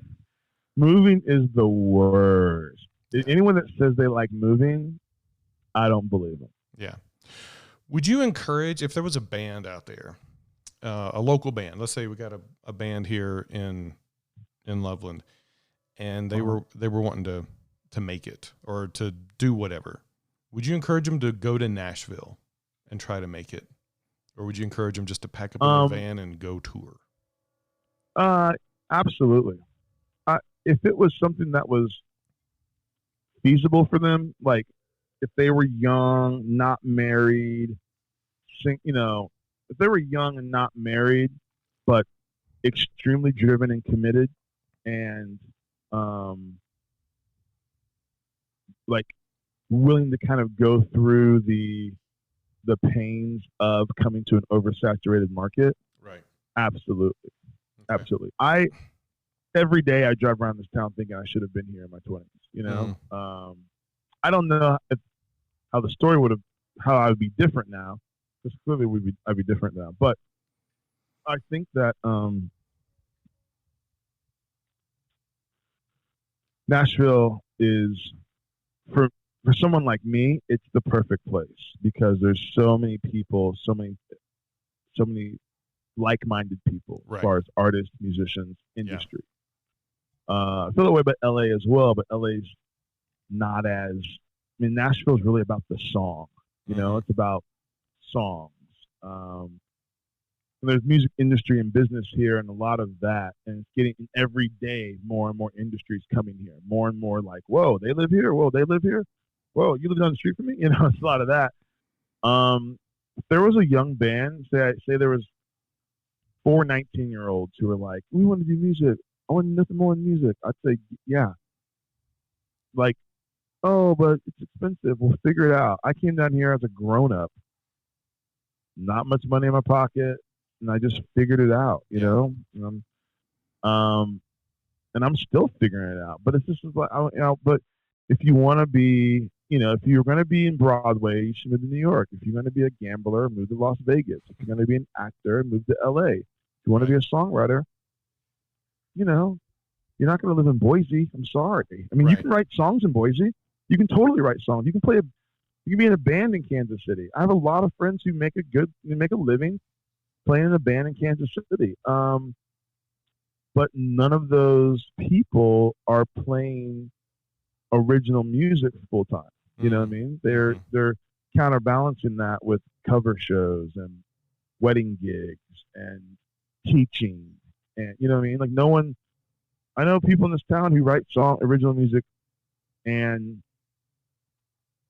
Moving is the worst. Anyone that says they like moving, I don't believe them. Yeah. Would you encourage, if there was a band out there, a local band, let's say we got a band here in Loveland, and they were wanting to make it or to do whatever, would you encourage them to go to Nashville and try to make it? Or would you encourage them just to pack up in a van and go tour? Absolutely. If it was something that was feasible for them, like if they were young, not married, if they were young and not married, but extremely driven and committed, and like willing to kind of go through the pains of coming to an oversaturated market. Right. Absolutely. Okay. Absolutely. Every day I drive around this town thinking I should have been here in my 20s, I don't know how the story how I would be different now, because clearly I'd be different now. But I think that Nashville is, for someone like me, it's the perfect place because there's so many people, so many like-minded people, right, as far as artists, musicians, industry. I feel that way about LA as well, but LA's not as. I mean, Nashville's really about the song. It's about songs. There's music industry and business here, and a lot of that, and it's getting every day more and more industries coming here. More and more like, whoa, they live here. Whoa, they live here. Whoa, you live down the street from me. It's a lot of that. If there was a young band, say there was 4 19-year-olds who were like, we want to do music. I want nothing more than music. I'd say, yeah. Like, oh, but it's expensive. We'll figure it out. I came down here as a grown-up, not much money in my pocket, and I just figured it out, and I'm still figuring it out. But it's just like, but if you want to be, if you're going to be in Broadway, you should move to New York. If you're going to be a gambler, move to Las Vegas. If you're going to be an actor, move to LA. If you want to be a songwriter, you're not going to live in Boise. I'm sorry. I mean, you can write songs in Boise. You can totally write songs. You can be in a band in Kansas City. I have a lot of friends who make a living playing in a band in Kansas City. But none of those people are playing original music full time. You know what I mean? They're counterbalancing that with cover shows and wedding gigs and teaching, and you know what I mean? Like I know people in this town who write original music, and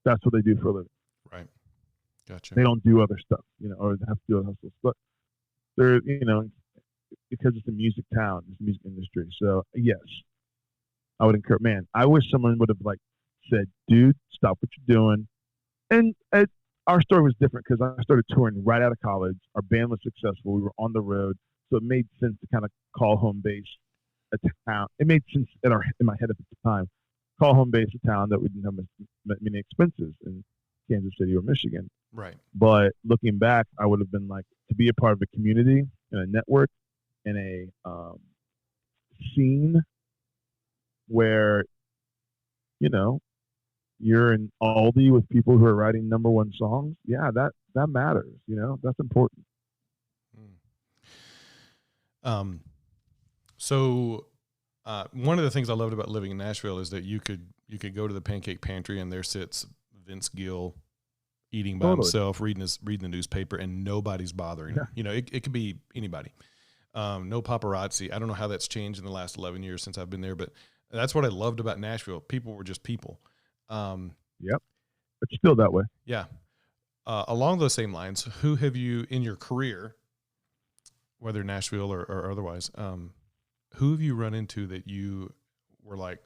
that's what they do for a living. Right. Gotcha. They don't do other stuff, or they have to do other hustles. But they're, because it's a music town, it's a music industry. So yes, I would encourage. Man, I wish someone would have said, "Dude, stop what you're doing." And our story was different because I started touring right out of college. Our band was successful. We were on the road, so it made sense to kind of call home base a town. It made sense in my head at the time. Call home base a town that we didn't have many expenses in Kansas City or Michigan. Right. But looking back, I would have been like, to be a part of a community and a network and a scene where, you're in Aldi with people who are writing #1 songs. Yeah, that matters. That's important. So one of the things I loved about living in Nashville is that you could go to the Pancake Pantry and there sits Vince Gill eating by himself, reading the newspaper, and nobody's bothering him. It could be anybody. No paparazzi. I don't know how that's changed in the last 11 years since I've been there, but that's what I loved about Nashville. People were just people. Yep. It's still that way. Yeah. Along those same lines, who have you in your career, whether Nashville or otherwise, who have you run into that you were like,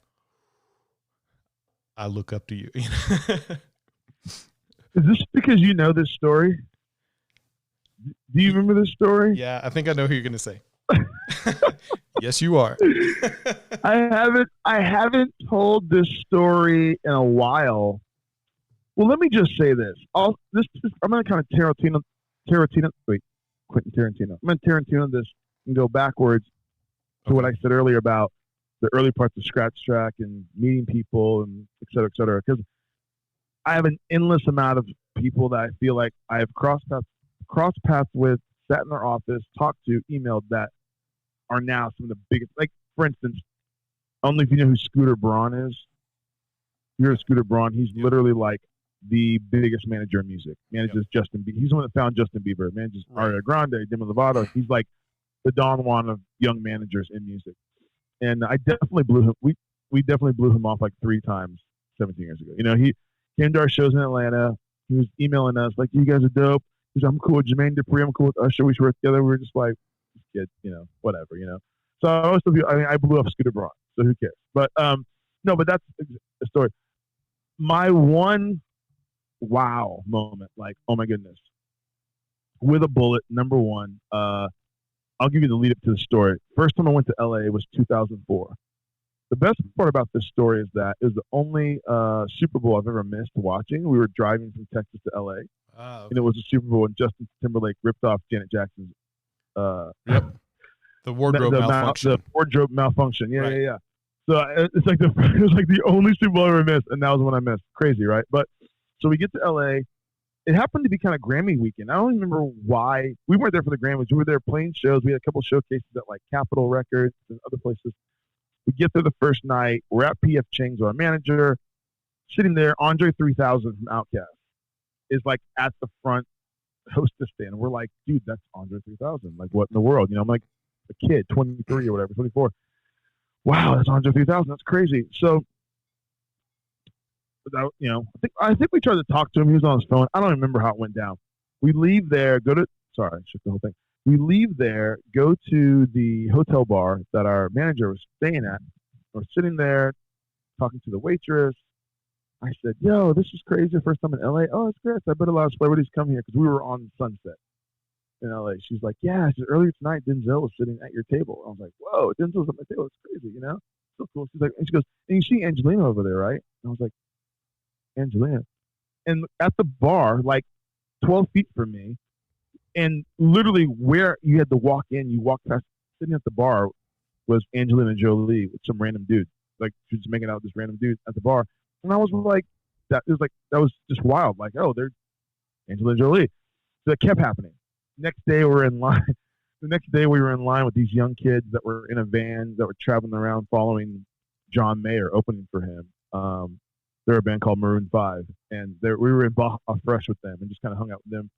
I look up to you. Is this because you know this story? Do you remember this story? Yeah, I think I know who you're going to say. Yes, you are. I haven't told this story in a while. Well, let me just say this. I'm going to kind of Quentin Tarantino. I'm going to Tarantino this and go backwards to what I said earlier about the early parts of Scratch Track and meeting people and et cetera, because I have an endless amount of people that I feel like I have crossed paths with, sat in their office, talked to, emailed, that are now some of the biggest. Like, for instance, I don't know if you know who Scooter Braun is. You heard of Scooter Braun? He's literally like the biggest manager in music. Manages Justin Bieber. He's the one that found Justin Bieber. Manages Ariana Grande, Demi Lovato. He's like the Don Juan of young managers in music. And I definitely blew him. We definitely blew him off like 3 times 17 years ago. You know, he came to our shows in Atlanta. He was emailing us like, "You guys are dope." He's like, "I'm cool with Jermaine Dupri. I'm cool with Usher. We should work together." We were just like, "Kid, you know, whatever, you know." So I blew up Scooter Braun. So who cares? But no, but that's the story. My one wow moment, like, oh my goodness, with a bullet. Number one, I'll give you the lead up to the story. First time I went to LA was 2004. The best part about this story is that it was the only Super Bowl I've ever missed watching. We were driving from Texas to LA, and it was a Super Bowl, and Justin Timberlake ripped off Janet Jackson's the wardrobe malfunction. The wardrobe malfunction. Yeah. So it's like it was like the only Super Bowl I ever missed, and that was the one I missed. Crazy, right? But so we get to LA. It happened to be kind of Grammy weekend. I don't even remember why. We weren't there for the Grammys. We were there playing shows. We had a couple showcases at like Capitol Records and other places. We get there the first night. We're at P.F. Chang's, our manager, sitting there. Andre 3000 from Outkast is like at the front hostess stand. We're like, dude, that's Andre 3000. Like, what in the world? You know, I'm like a kid, 23 or whatever, 24. Wow, that's Andre 3000. That's crazy. So, you know, I think we tried to talk to him. He was on his phone. I don't remember how it went down. We leave there, sorry, I shook the whole thing. We leave there, go to the hotel bar that our manager was staying at. We're sitting there talking to the waitress. I said, "Yo, this is crazy. First time in LA. Oh, it's great. I bet a lot of celebrities come here," because we were on Sunset in LA. She's like, "Yeah." She said, "Earlier tonight, Denzel was sitting at your table." I was like, "Whoa, Denzel's at my table. It's crazy, you know? So cool." She's like, and she goes, "And you see Angelina over there, right?" And I was like, "Angelina?" And at the bar, like 12 feet from me, and literally where you had to walk in, you walk past, sitting at the bar was Angelina Jolie with some random dude. Like, she was making out with this random dude at the bar. And I was like, that was just wild. Like, oh, there's Angelina Jolie. So it kept happening. Next day we were in line. The next day we were in line with these young kids that were in a van that were traveling around following John Mayer, opening for him. They're a band called Maroon 5. And we were in Baja Fresh with them and just kind of hung out with them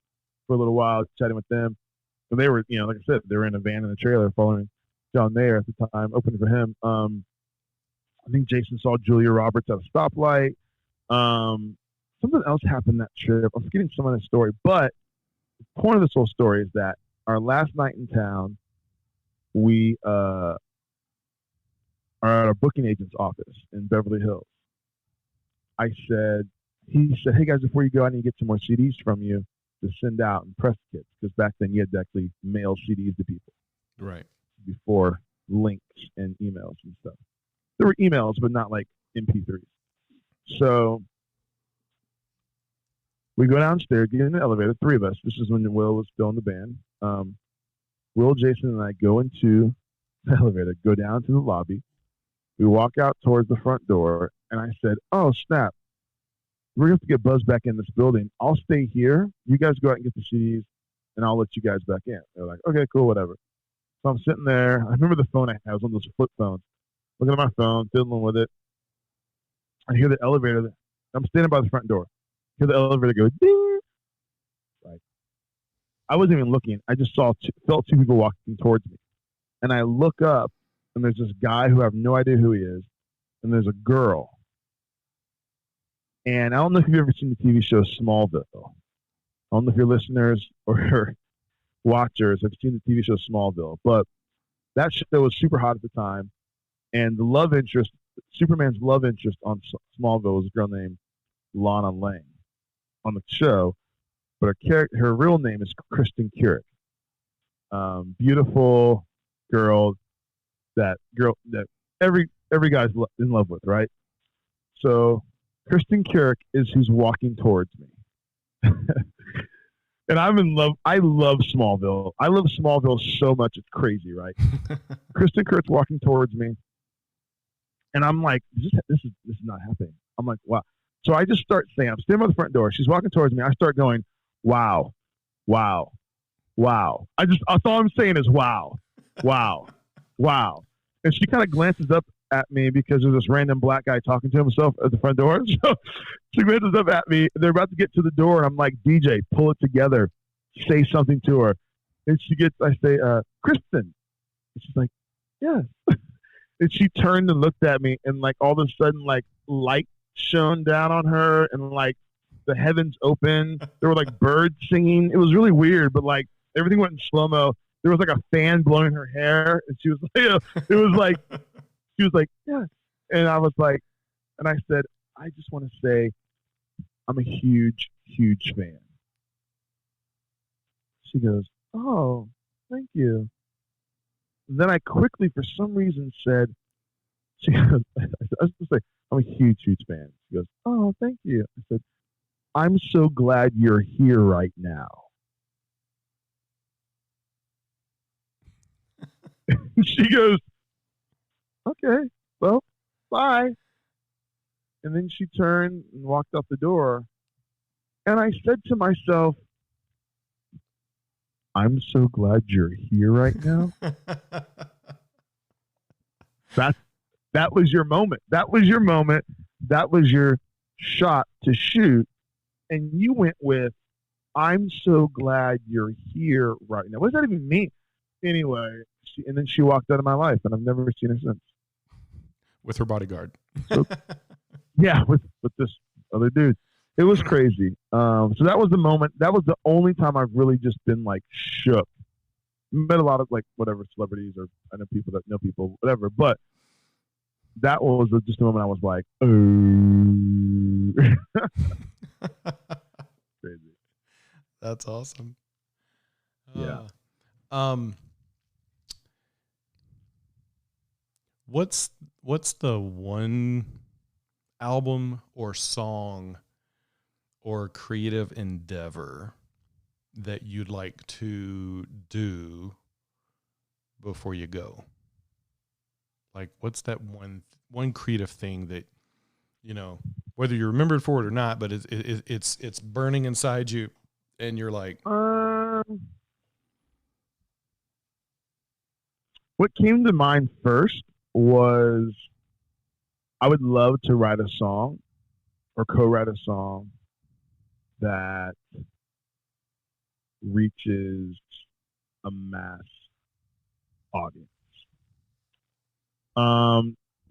for a little while, chatting with them. And they were, you know, like I said, they were in a van in a trailer following John Mayer at the time, opening for him. I think Jason saw Julia Roberts at a stoplight. Something else happened that trip. I'm forgetting some of the story. But the point of this whole story is that our last night in town, we are at our booking agent's office in Beverly Hills. He said, "Hey guys, before you go, I need to get some more CDs from you to send out and press kits," because back then you had to actually mail CDs to people. Right. Before links and emails and stuff. There were emails, but not like MP3s. So we go downstairs, get in the elevator, 3 of us. This is when Will was still in the band. Will, Jason, and I go into the elevator, go down to the lobby. We walk out towards the front door, and I said, "Oh, snap. We're going to have to get buzzed back in this building. I'll stay here. You guys go out and get the CDs, and I'll let you guys back in." They're like, "Okay, cool, whatever." So I'm sitting there. I remember the phone I had. It was one of those flip phones. Looking at my phone, fiddling with it. I hear the elevator. I'm standing by the front door. I hear the elevator go, ding. Like, I wasn't even looking. I just felt 2 people walking towards me. And I look up, and there's this guy who I have no idea who he is, and there's a girl. And I don't know if you've ever seen the TV show Smallville. I don't know if your listeners or your watchers have seen the TV show Smallville, but that show was super hot at the time. And the love interest Superman's love interest on Smallville was a girl named Lana Lang on the show, but her real name is Kristen Curick. Beautiful girl that every guy's in love with, right? So Kristen Curick is who's walking towards me. And I'm in love. I love Smallville. I love Smallville so much. It's crazy, right? Kristen Curick's walking towards me. And I'm like, this is not happening. I'm like, wow. So I just start saying, I'm standing by the front door. She's walking towards me. I start going, wow, wow, wow. That's all I'm saying is wow, wow, wow. And she kind of glances up at me because there's this random black guy talking to himself at the front door. So she glances up at me. They're about to get to the door, and I'm like, DJ, pull it together. Say something to her. And I say, Kristen. And she's like, yes. And she turned and looked at me, and like all of a sudden, like light shone down on her, and like the heavens opened. There were like birds singing. It was really weird, but like everything went in slow mo. There was like a fan blowing her hair, and she was like, it was like, she was like, yes. And I was like, and I said, I just want to say, I'm a huge, huge fan. She goes, oh, thank you. Then I quickly, for some reason, said, she goes, I was just like, I'm a huge, huge fan. She goes, oh, thank you. I said, I'm so glad you're here right now. She goes, okay, well, bye. And then she turned and walked out the door. And I said to myself, I'm so glad you're here right now. That was your moment. That was your moment. That was your shot to shoot. And you went with, I'm so glad you're here right now. What does that even mean? Anyway, and then she walked out of my life, and I've never seen her since. With her bodyguard. So, yeah, with this other dude. It was crazy. So that was the moment. That was the only time I've really just been like shook. Met a lot of like whatever celebrities, or I know people that know people, whatever. But that was just the moment I was like, oh. Crazy. That's awesome. Yeah. What's the one album or song or creative endeavor that you'd like to do before you go? Like, what's that one creative thing that, you know, whether you're remembered for it or not, but it's burning inside you, and you're like, what came to mind first was I would love to write a song or co-write a song that reaches a mass audience.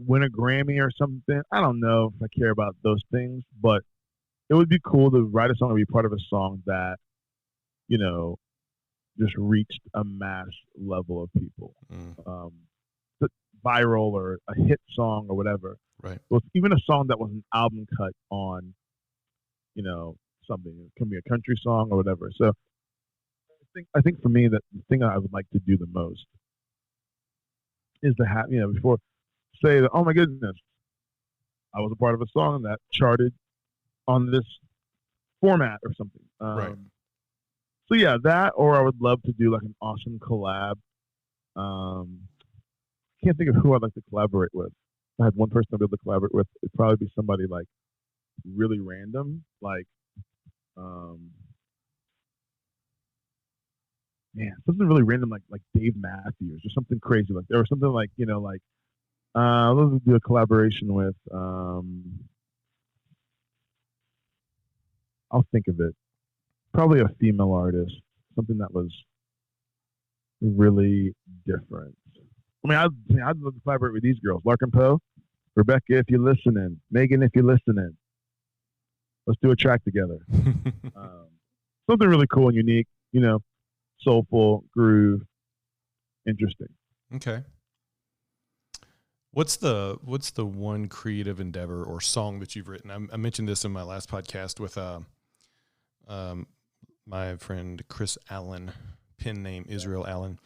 Win a Grammy or something. I don't know if I care about those things, but it would be cool to write a song or be part of a song that, you know, just reached a mass level of people. Viral or a hit song or whatever. Right. Well, even a song that was an album cut on, you know, something. It can be a country song or whatever. So I think for me that the thing I would like to do the most is to have, you know, before say that, oh my goodness, I was a part of a song that charted on this format or something. Right. So yeah, that, or I would love to do like an awesome collab. Can't think of who I'd like to collaborate with. If I had one person I'd be able to collaborate with, it'd probably be somebody like really random, like something really random, like Dave Matthews or something crazy like that, or something like, you know, like let's do a collaboration with I'll think of it. Probably a female artist, something that was really different. I mean, I'd love to collaborate with these girls. Larkin Poe, Rebecca, if you're listening. Megan, if you're listening. Let's do a track together. Something really cool and unique, you know, soulful, groove, interesting. Okay. What's the one creative endeavor or song that you've written? I mentioned this in my last podcast with my friend Chris Allen, pen name Israel Allen.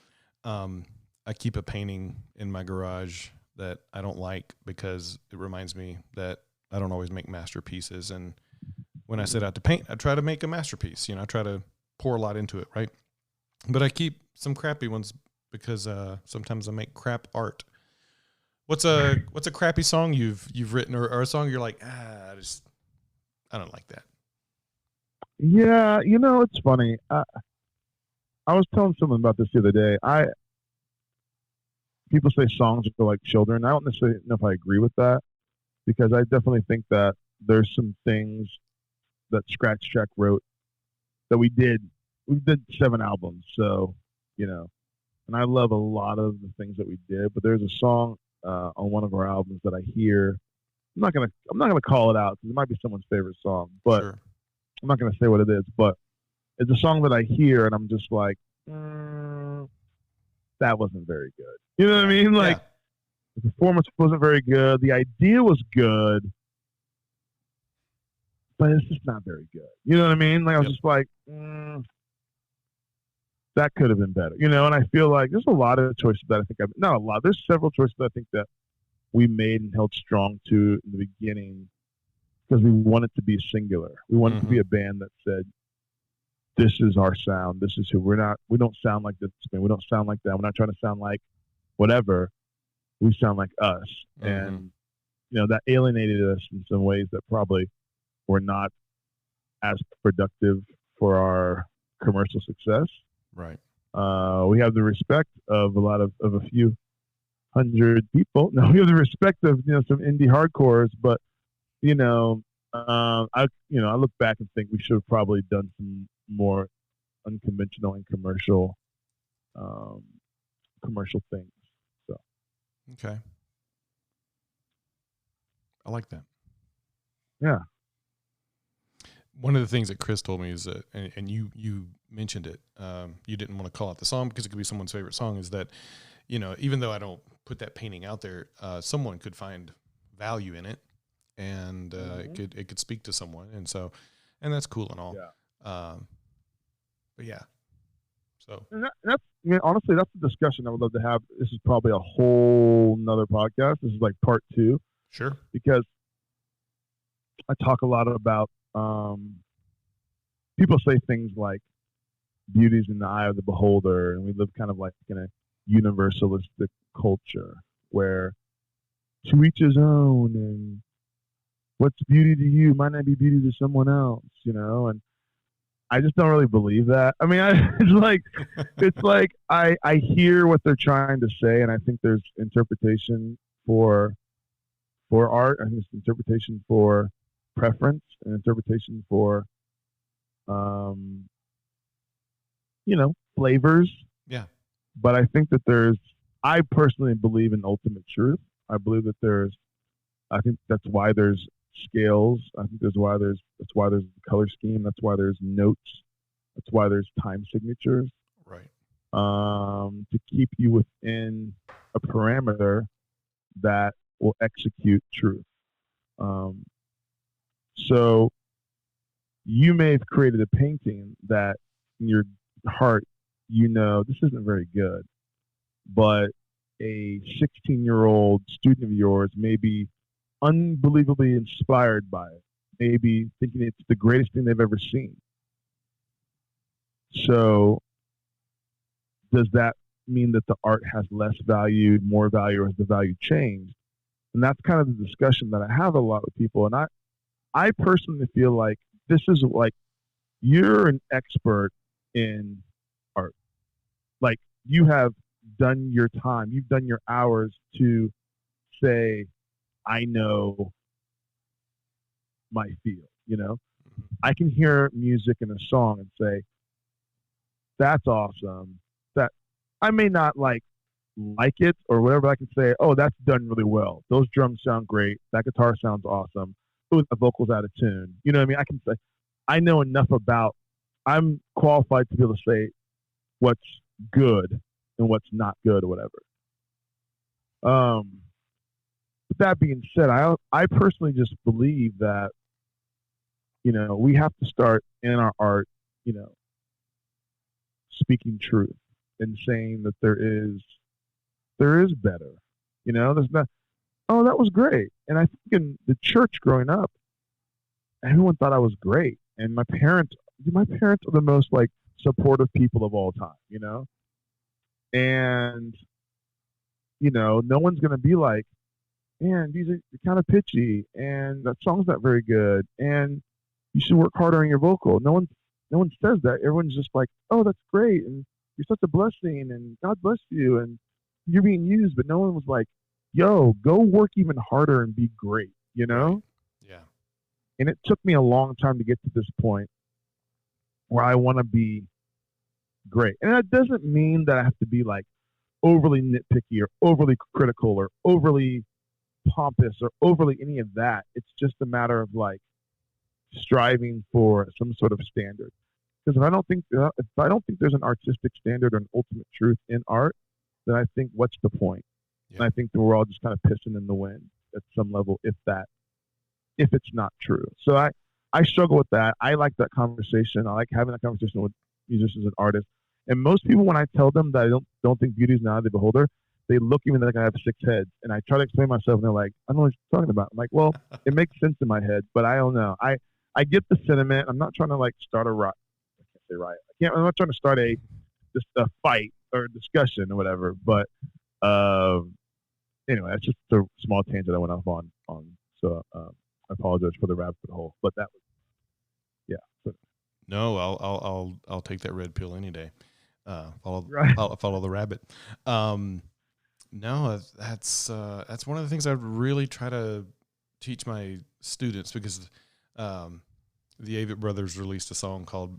I keep a painting in my garage that I don't like because it reminds me that I don't always make masterpieces. And when I set out to paint, I try to make a masterpiece. I try to pour a lot into it, right? But I keep some crappy ones because sometimes I make crap art. What's a crappy song you've written or a song you're like, I don't like that? Yeah, it's funny. I was telling someone about this the other day. People say songs are like children. I don't necessarily know if I agree with that, because I definitely think that there's some things that Scratch Shack wrote that we did. We did 7 albums, so and I love a lot of the things that we did. But there's a song on one of our albums that I hear. I'm not gonna call it out because it might be someone's favorite song, but Sure. I'm not gonna say what it is. But it's a song that I hear and I'm just like, that wasn't very good. You know what I mean? Like, the performance wasn't very good. The idea was good, but it's just not very good. You know what I mean? Like, I was just like, that could have been better. And I feel like there's a lot of choices that I think not a lot. There's several choices that I think that we made and held strong to in the beginning because we wanted to be singular. We wanted to be a band that said, this is our sound. This is who we don't sound like this band. We don't sound like that. We're not trying to sound like whatever. We sound like us. And, that alienated us in some ways that probably were not as productive for our commercial success. Right. We have the respect of a few hundred people. No, we have the respect of, some indie hardcores, but, I look back and think we should have probably done some more unconventional and commercial things. So. Okay. I like that. Yeah. One of the things that Chris told me is that, and you mentioned it, you didn't want to call out the song because it could be someone's favorite song, is that, even though I don't put that painting out there, someone could find value in it, and it could speak to someone, and that's cool and all. Yeah. But yeah. So honestly, that's a discussion I would love to have. This is probably a whole nother podcast. This is like part 2. Sure. Because I talk a lot about people say things like beauty's in the eye of the beholder, and we live kind of like in a universalistic culture where to each his own, and what's beauty to you might not be beauty to someone else, and I just don't really believe that. I mean, it's like I hear what they're trying to say, and I think there's interpretation for art. I think there's interpretation for preference and interpretation for, flavors. Yeah. But I think that I personally believe in ultimate truth. I believe that I think that's why there's scales. I think that's why there's the color scheme. That's why there's notes. That's why there's time signatures. Right. To keep you within a parameter that will execute truth. So you may have created a painting that in your heart, this isn't very good, but a 16-year-old student of yours may be unbelievably inspired by it, maybe thinking it's the greatest thing they've ever seen. So does that mean that the art has less value, more value, or has the value changed? And that's kind of the discussion that I have a lot with people. And I personally feel like this is like, you're an expert in art. Like, you have done your time, you've done your hours to say, I know my field, I can hear music in a song and say, that's awesome. That I may not like it or whatever. I can say, oh, that's done really well. Those drums sound great. That guitar sounds awesome. Ooh, the vocals out of tune. You know what I mean? I can say, I know enough I'm qualified to be able to say what's good and what's not good or whatever. with that being said, I personally just believe that, we have to start in our art, speaking truth and saying that there is better. There's not, oh, that was great. And I think in the church growing up, everyone thought I was great. And my parents are the most like supportive people of all time, and, no one's going to be like, man, you're kind of pitchy and that song's not very good. And you should work harder on your vocal. No one says that. Everyone's just like, oh, that's great. And you're such a blessing and God bless you. And you're being used, but no one was like, yo, go work even harder and be great, Right. Yeah. And it took me a long time to get to this point where I want to be great. And that doesn't mean that I have to be like overly nitpicky or overly critical or overly pompous or overly any of that. It's just a matter of like striving for some sort of standard. Because if I don't think there's an artistic standard or an ultimate truth in art, then I think what's the point? Yeah. And I think that we're all just kind of pissing in the wind at some level if it's not true. So I struggle with that. I like that conversation. I like having that conversation with musicians and artists. And most people, when I tell them that I don't think beauty is an eye of the beholder, they look at me like I have 6 heads. And I try to explain myself, and they're like, I don't know what you're talking about. I'm like, well, it makes sense in my head, but I don't know. I get the sentiment. I'm not trying to like start a riot. I can't say riot. I'm not trying to start a fight or a discussion or whatever. But anyway, that's just a small tangent I went off on. So I apologize for the rabbit hole. But that was, yeah. So, No, I'll take that red pill any day. Right. I'll follow the rabbit. No, that's one of the things I really try to teach my students, because the Avett Brothers released a song called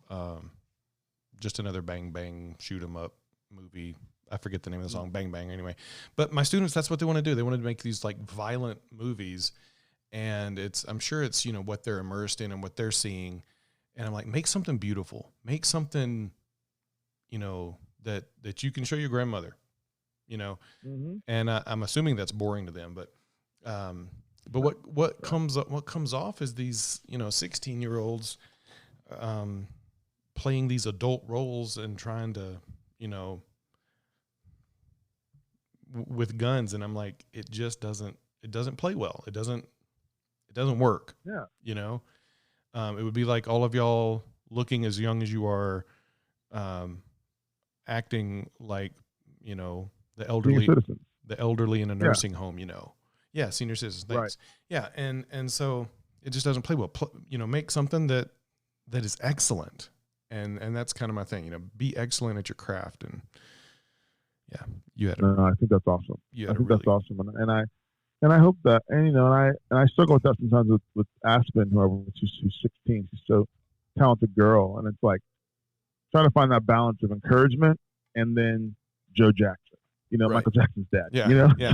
Just Another Bang Bang Shoot 'Em Up movie. I forget the name of the song, Bang Bang anyway. But my students, that's what they want to do. They want to make these like violent movies, and I'm sure it's, what they're immersed in and what they're seeing. And I'm like, make something beautiful, make something, that you can show your grandmother, Mm-hmm. and I'm assuming that's boring to them, but what comes off is these, 16-year-olds, playing these adult roles and trying to, with guns. And I'm like, it doesn't play well. It doesn't work. Yeah. It would be like all of y'all looking as young as you are, acting like, the elderly in a nursing home, Yeah. Senior citizens. Thanks. Right. Yeah. And so it just doesn't play well. Make something that is excellent. And that's kind of my thing, be excellent at your craft. And yeah, you had I think that's awesome. That's awesome. And I hope that, and I struggle with that sometimes with Aspen, who's 16. She's so talented girl. And it's like trying to find that balance of encouragement and then Joe Jackson, Right. Michael Jackson's dad, Yeah. Yeah.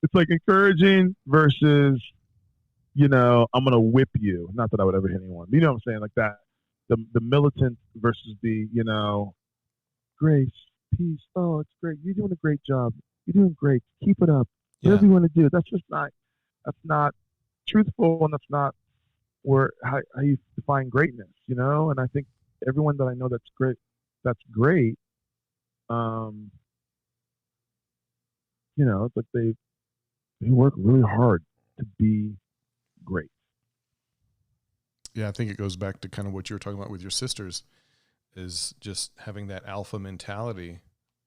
It's like encouraging versus, I'm going to whip you. Not that I would ever hit anyone, but you know what I'm saying? Like that, the militant versus the, grace, peace. Oh, it's great. You're doing a great job. You're doing great. Keep it up. Whatever you want to do. That's not truthful, and that's not how you define greatness, And I think everyone that I know that's great, it's like they work really hard to be great. Yeah, I think it goes back to kind of what you were talking about with your sisters, is just having that alpha mentality.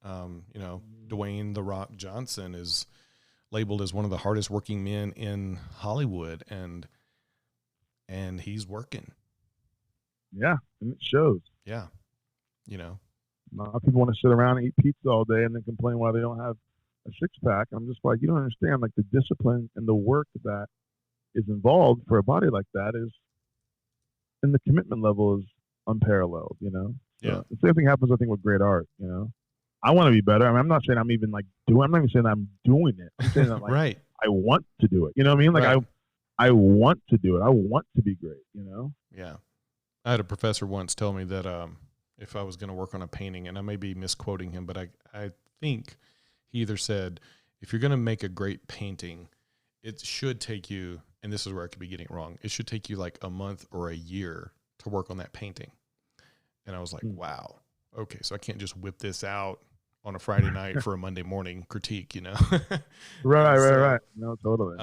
Dwayne "The Rock" Johnson is labeled as one of the hardest working men in Hollywood, and he's working. Yeah, and it shows. Yeah. A lot of people want to sit around and eat pizza all day and then complain why they don't have a 6-pack. I'm just like, you don't understand, like the discipline and the work that is involved for a body like that and the commitment level is unparalleled, So Yeah. the same thing happens, I think, with great art, I want to be better. I mean, I'm not saying I'm even like I'm not even saying I'm doing it. I'm saying that like Right. I want to do it. You know what I mean? Like Right. I want to do it. I want to be great, Yeah. I had a professor once tell me that if I was going to work on a painting, and I may be misquoting him, but I think he either said, if you're going to make a great painting, it should take you, and this is where I could be getting it wrong, it should take you like a month or a year to work on that painting. And I was like, wow, okay, so I can't just whip this out on a Friday night for a Monday morning critique, you know? Right. No, totally.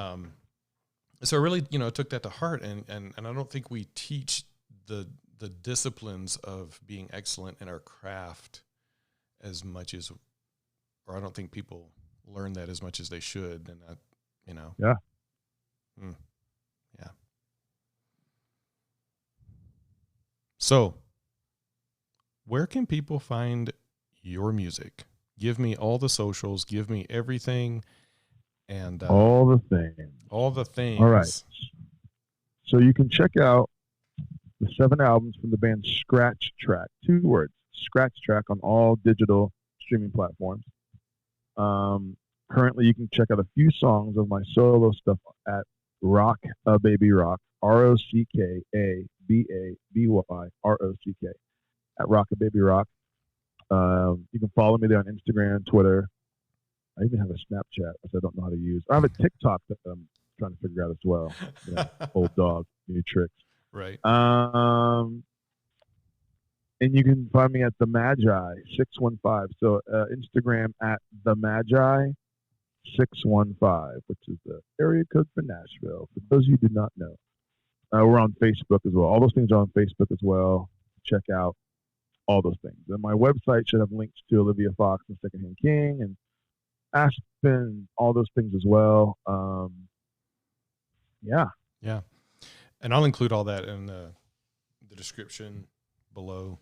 So I really, took that to heart, and I don't think we teach the disciplines of being excellent in our craft as much as, or I don't think people learn that as much as they should. And that, Yeah. Yeah. So where can people find your music? Give me all the socials, give me everything. And all the things. All the All right. So you can check out the 7 albums from the band Scratch Track. 2 words, Scratch Track, on all digital streaming platforms. Currently, you can check out a few songs of my solo stuff at Rock a Baby Rock, ROCKABABY at Rock a Baby Rock. You can follow me there on Instagram and Twitter. I even have a Snapchat, which I don't know how to use. I have a TikTok that I'm trying to figure out as well. Old dog, new tricks. Right. And you can find me at The Magi 615. So Instagram at The Magi 615, which is the area code for Nashville. For those of you who do not know, we're on Facebook as well. All those things are on Facebook as well. Check out all those things. And my website should have links to Olivia Fox and Secondhand King and Aspen, all those things as well. Yeah. And I'll include all that in the description below.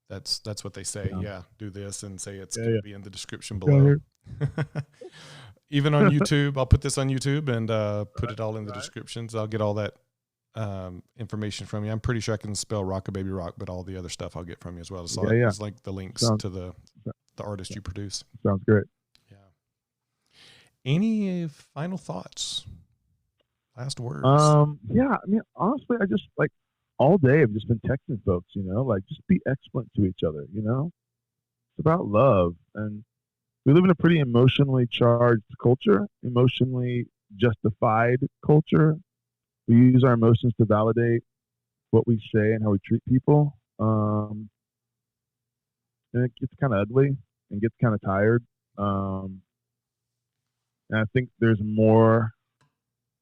That's what they say. Yeah. Do this and say it's going to be in the description below. Even on YouTube, I'll put this on YouTube and put it all in the descriptions. I'll get all that information from you. I'm pretty sure I can spell Rock a Baby Rock, but all the other stuff I'll get from you as well. So it's like the links to the artist you produce. Sounds great. Yeah. Any final thoughts? Last words? Yeah, I mean, honestly, I just all day I've just been texting folks, just be excellent to each other, It's about love. And we live in a pretty emotionally charged culture, emotionally justified culture. We use our emotions to validate what we say and how we treat people. And it gets kind of ugly and gets kind of tired. And I think there's more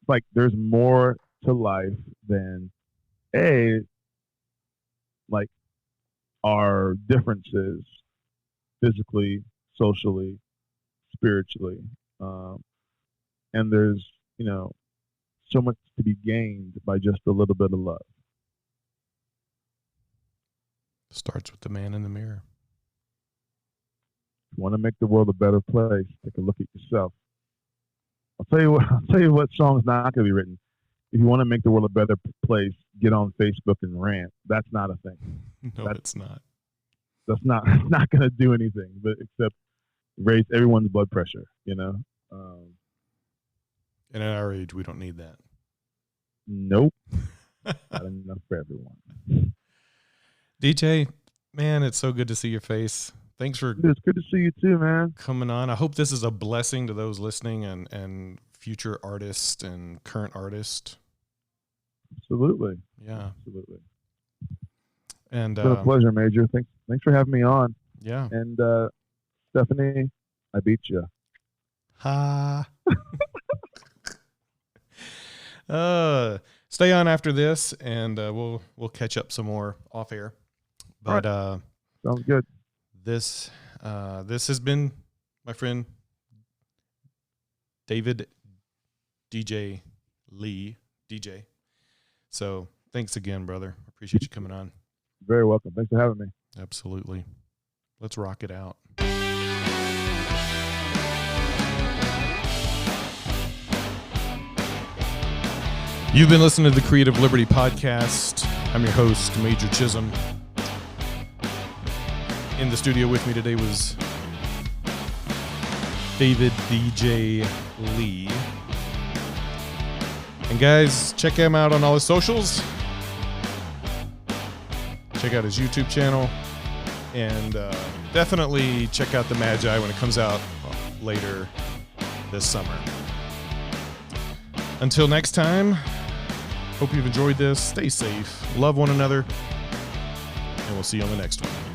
to life than our differences physically, socially, spiritually. And there's, so much to be gained by just a little bit of love. Starts with the man in the mirror. If you want to make the world a better place, take a look at yourself. I'll tell you what song's not going to be written. If you want to make the world a better place, get on Facebook and rant. That's not a thing. No, it's not. That's not going to do anything, but except raise everyone's blood pressure. And at our age, we don't need that. Nope. Not enough for everyone. DJ, man, it's so good to see your face. Thanks for. It's good to see you too, man. Coming on. I hope this is a blessing to those listening and future artists and current artists. Absolutely. Yeah. Absolutely. And it's been a pleasure, Major. Thanks for having me on. Yeah. And Stephanie, I beat you. Ha. Stay on after this, and we'll catch up some more off air. But sounds good. This has been my friend David DJ Lee DJ. So thanks again, brother. Appreciate you coming on. Very welcome. Thanks for having me. Absolutely. Let's rock it out. You've been listening to the Creative Liberty Podcast. I'm your host, Major Chisholm. In the studio with me today was David DJ Lee. And guys, check him out on all his socials. Check out his YouTube channel. And definitely check out The Magi when it comes out later this summer. Until next time, hope you've enjoyed this. Stay safe, love one another, and we'll see you on the next one.